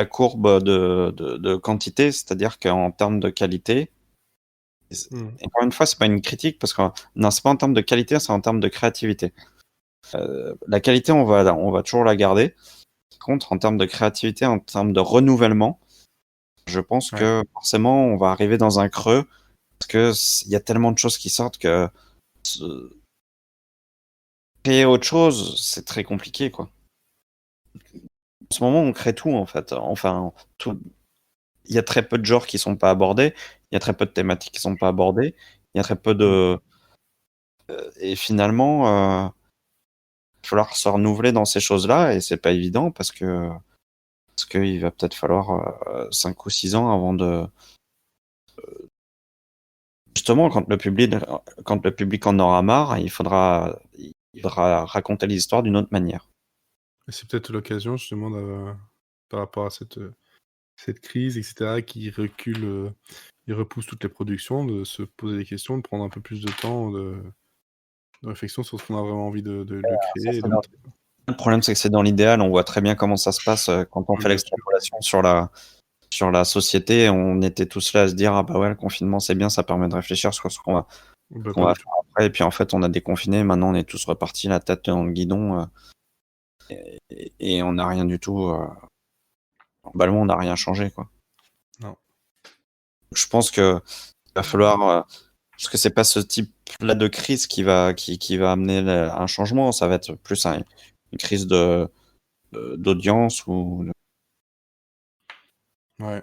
courbe de quantité, c'est-à-dire qu'en termes de qualité, Mmh. encore une fois, c'est pas une critique parce que non, c'est pas en termes de qualité, c'est en termes de créativité. La qualité, on va toujours la garder. Par contre, en termes de créativité, en termes de renouvellement, je pense Ouais. que forcément, on va arriver dans un creux parce que il y a tellement de choses qui sortent que créer autre chose, c'est très compliqué, quoi. En ce moment, on crée tout, en fait. Enfin, tout. Il y a très peu de genres qui sont pas abordés. Il y a très peu de thématiques qui sont pas abordées. Il y a très peu Mmh. de. Et finalement, il va falloir se renouveler dans ces choses-là et c'est pas évident parce qu'il va peut-être falloir 5 ou 6 ans avant de. Justement, quand le public en aura marre, il faudra raconter l'histoire d'une autre manière. Et c'est peut-être l'occasion justement par rapport à cette crise et cetera qui recule, et repousse toutes les productions, de se poser des questions, de prendre un peu plus de temps de réflexion sur ce qu'on a vraiment envie de Ça, créer et c'est de montrer. le problème, c'est que c'est dans l'idéal. On voit très bien comment ça se passe quand on Oui, fait bien sûr. l'extrapolation sur la société. On était tous là à se dire, ah bah ouais, le confinement, c'est bien, ça permet de réfléchir sur ce Bah, qu'on pas va du tout. faire après. Et puis en fait, on a déconfiné. Maintenant, on est tous repartis la tête dans le guidon et on n'a rien du tout. Globalement, on n'a rien changé, quoi. Non. Je pense que il va falloir. Parce que c'est pas ce type-là de crise qui va amener un changement. Ça va être plus une crise d'audience ou Ouais.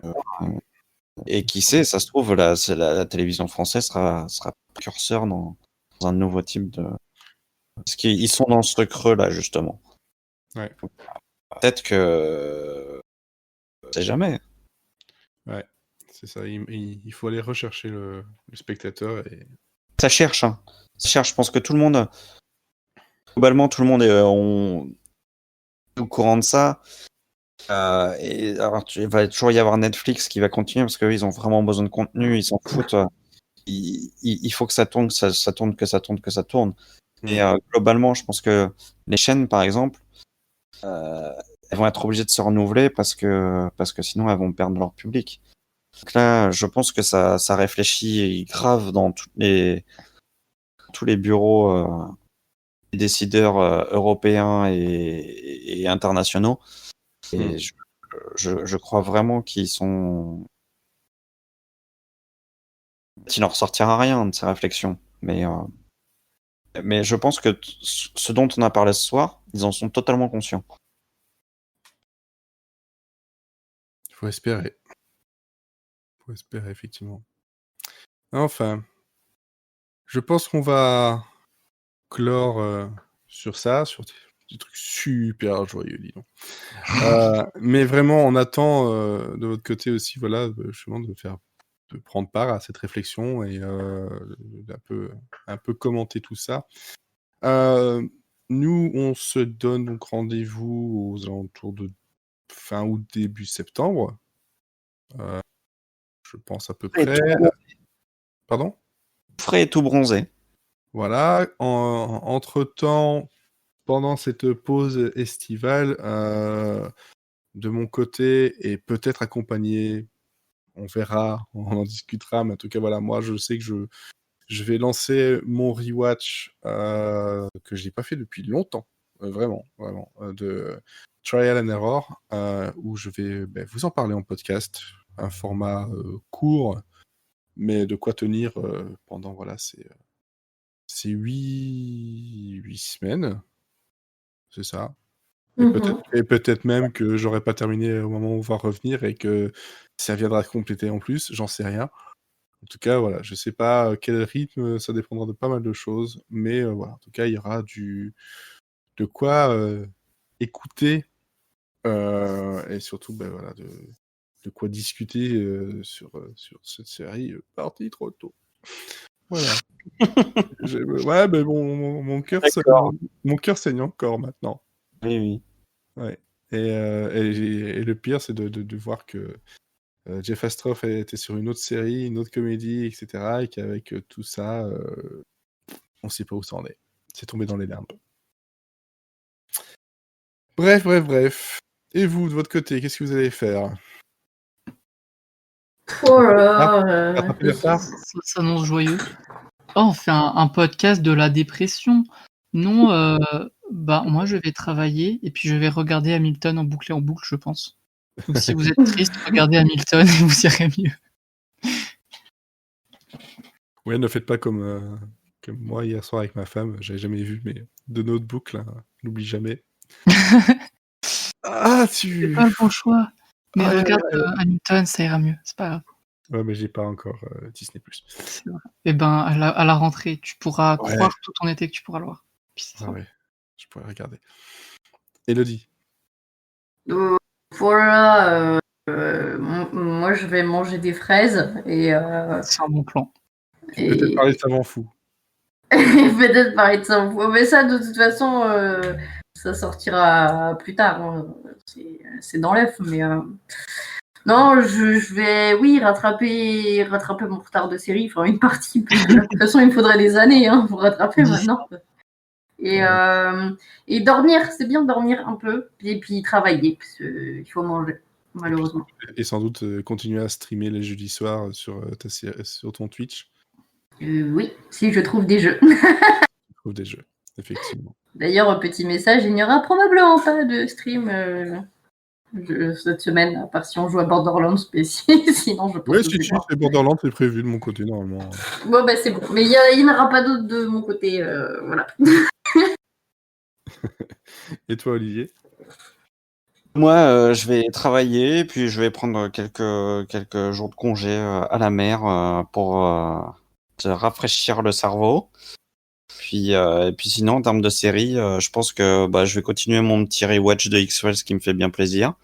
et qui sait, ça se trouve la télévision française sera précurseur dans un nouveau type de. Parce qu'ils sont dans ce creux-là justement. Ouais. Peut-être que. On sait jamais. Ouais. C'est ça. Il faut aller rechercher le spectateur et Ça cherche, hein. Ça cherche. Je pense que tout le monde, globalement, tout le monde est au courant de ça. Et alors, il va toujours y avoir Netflix qui va continuer parce qu'eux, ils ont vraiment besoin de contenu, ils s'en foutent. Il faut que ça tourne, ça tourne, que ça tourne, que ça tourne. Et globalement, je pense que les chaînes, par exemple, euh, elles vont être obligées de se renouveler parce que sinon, elles vont perdre leur public. Donc là, je pense que ça réfléchit grave dans tous les bureaux des décideurs européens et internationaux. Et je crois vraiment il n'en ressortira rien de ces réflexions. Mais je pense que ce dont on a parlé ce soir, ils en sont totalement conscients. il faut espérer. Il faut espérer effectivement. Enfin, je pense qu'on va clore, sur ça, sur des trucs super joyeux, dis donc. Mais vraiment, on attend, de votre côté aussi, voilà, justement de faire prendre part à cette réflexion et un peu commenter tout ça. Nous, on se donne donc rendez-vous aux alentours de fin août, début septembre. Je pense à peu Frais et près. tout bronzé. Pardon ? Frais et tout bronzé. Voilà. Entre-temps, pendant cette pause estivale, de mon côté, et peut-être accompagné, on verra, on en discutera, mais en tout cas, voilà, moi, je sais que je vais lancer mon rewatch que je n'ai pas fait depuis longtemps, vraiment, de Trial and Error, où je vais vous en parler en podcast, un format court, mais de quoi tenir pendant ces 8 semaines, c'est ça. Et peut-être même que j'aurai pas terminé au moment où on va revenir et que ça viendra compléter en plus, j'en sais rien. En tout cas, voilà, je sais pas quel rythme, ça dépendra de pas mal de choses, mais voilà, en tout cas, il y aura de quoi écouter et surtout, voilà, de quoi discuter sur cette série partie trop tôt. Voilà. Ouais, mais mon cœur saigne encore maintenant. Oui, oui. Ouais. Et le pire, c'est de voir que Jeff Astrof était sur une autre série, une autre comédie, etc. Et qu'avec tout ça, on sait pas où ça en est. C'est tombé dans les limbes. Bref. Et vous, de votre côté, qu'est-ce que vous allez faire ? Oh là là, Rattraper les retards ? Ça s'annonce joyeux. Oh, on fait un podcast de la dépression. Non, moi je vais travailler et puis je vais regarder Hamilton en boucle, je pense. Donc si vous êtes triste, regardez Hamilton et vous irez mieux. Ouais, ne faites pas comme moi hier soir avec ma femme. J'avais jamais vu, mais de Notebook, là, n'oublie jamais. Ah, C'est pas le bon choix. Mais regarde Hamilton, ça ira mieux. C'est pas grave. Ouais, mais j'ai pas encore Disney+. C'est vrai. Et ben, à la rentrée, tu pourras croire tout ton été que tu pourras le voir. Puis c'est ça. Ouais, je pourrais regarder. Elodie. Voilà, moi je vais manger des fraises et C'est un bon plan. Peut-être parler de savant fou. peut-être parler de ça. Mais ça, de toute façon, ça sortira plus tard. Hein. C'est dans l'œuf, mais non, je vais, oui, rattraper mon retard de série, enfin une partie. De toute façon, il me faudrait des années pour rattraper maintenant. Et dormir, c'est bien de dormir un peu, et puis travailler, parce qu'il faut manger, malheureusement. Et sans doute continuer à streamer les jeudis soirs sur ton Twitch. Oui, si je trouve des jeux. Tu trouves des jeux, effectivement. D'ailleurs, petit message, il n'y aura probablement pas de stream cette semaine, à part si on joue à Borderlands, sinon je pense Oui, que si, c'est Borderlands, c'est prévu de mon côté, normalement. Bon, c'est bon. Mais il n'y en aura pas d'autres de mon côté, voilà. Et toi, Olivier ? Moi, je vais travailler, puis je vais prendre quelques jours de congé à la mer pour se rafraîchir le cerveau. Et puis sinon, en termes de série, je pense que je vais continuer mon petit rewatch de X-Files qui me fait bien plaisir.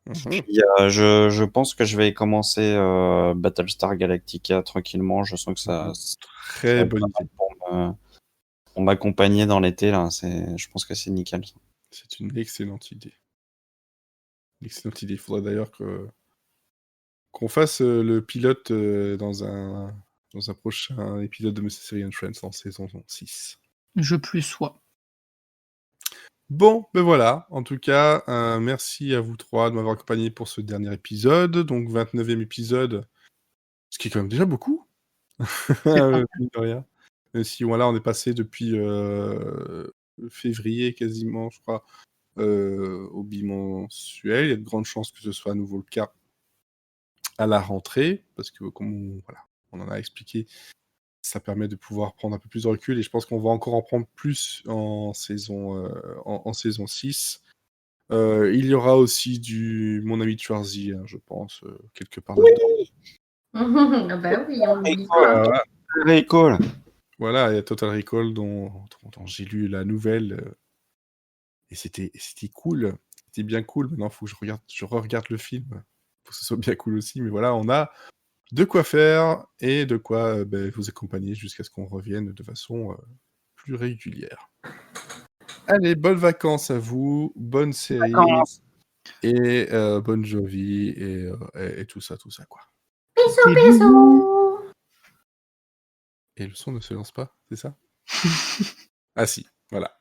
Puis, je pense que je vais commencer Battlestar Galactica tranquillement. Je sens que ça très bonne idée pour m'accompagner dans l'été là. Je pense que c'est nickel. C'est une excellente idée. Excellente idée. Il faudrait d'ailleurs qu'on fasse le pilote dans un prochain épisode de Mystery and Friends en saison 6. Je plus sois. Bon, ben voilà. En tout cas, merci à vous trois de m'avoir accompagné pour ce dernier épisode. Donc, 29e épisode, ce qui est quand même déjà beaucoup. Mine de rien. Si voilà, on est passé depuis février quasiment, je crois, au bimensuel. Il y a de grandes chances que ce soit à nouveau le cas à la rentrée, parce que comme on en a expliqué, ça permet de pouvoir prendre un peu plus de recul, et je pense qu'on va encore en prendre plus en saison 6. Il y aura aussi du Mon ami Schwarzy, je pense, quelque part là-dedans. Bah oui, on oublie pas. Recall. Voilà, il y a Total Recall dont j'ai lu la nouvelle, et c'était cool. C'était bien cool. Maintenant, il faut que je re-regarde le film pour que ce soit bien cool aussi. Mais voilà, on a de quoi faire et de quoi vous accompagner jusqu'à ce qu'on revienne de façon plus régulière. Allez, bonnes vacances à vous, bonne série Vacances. et bonne Jovi et tout ça quoi. Bisous, bisous. Et le son ne se lance pas, c'est ça? Ah si, voilà.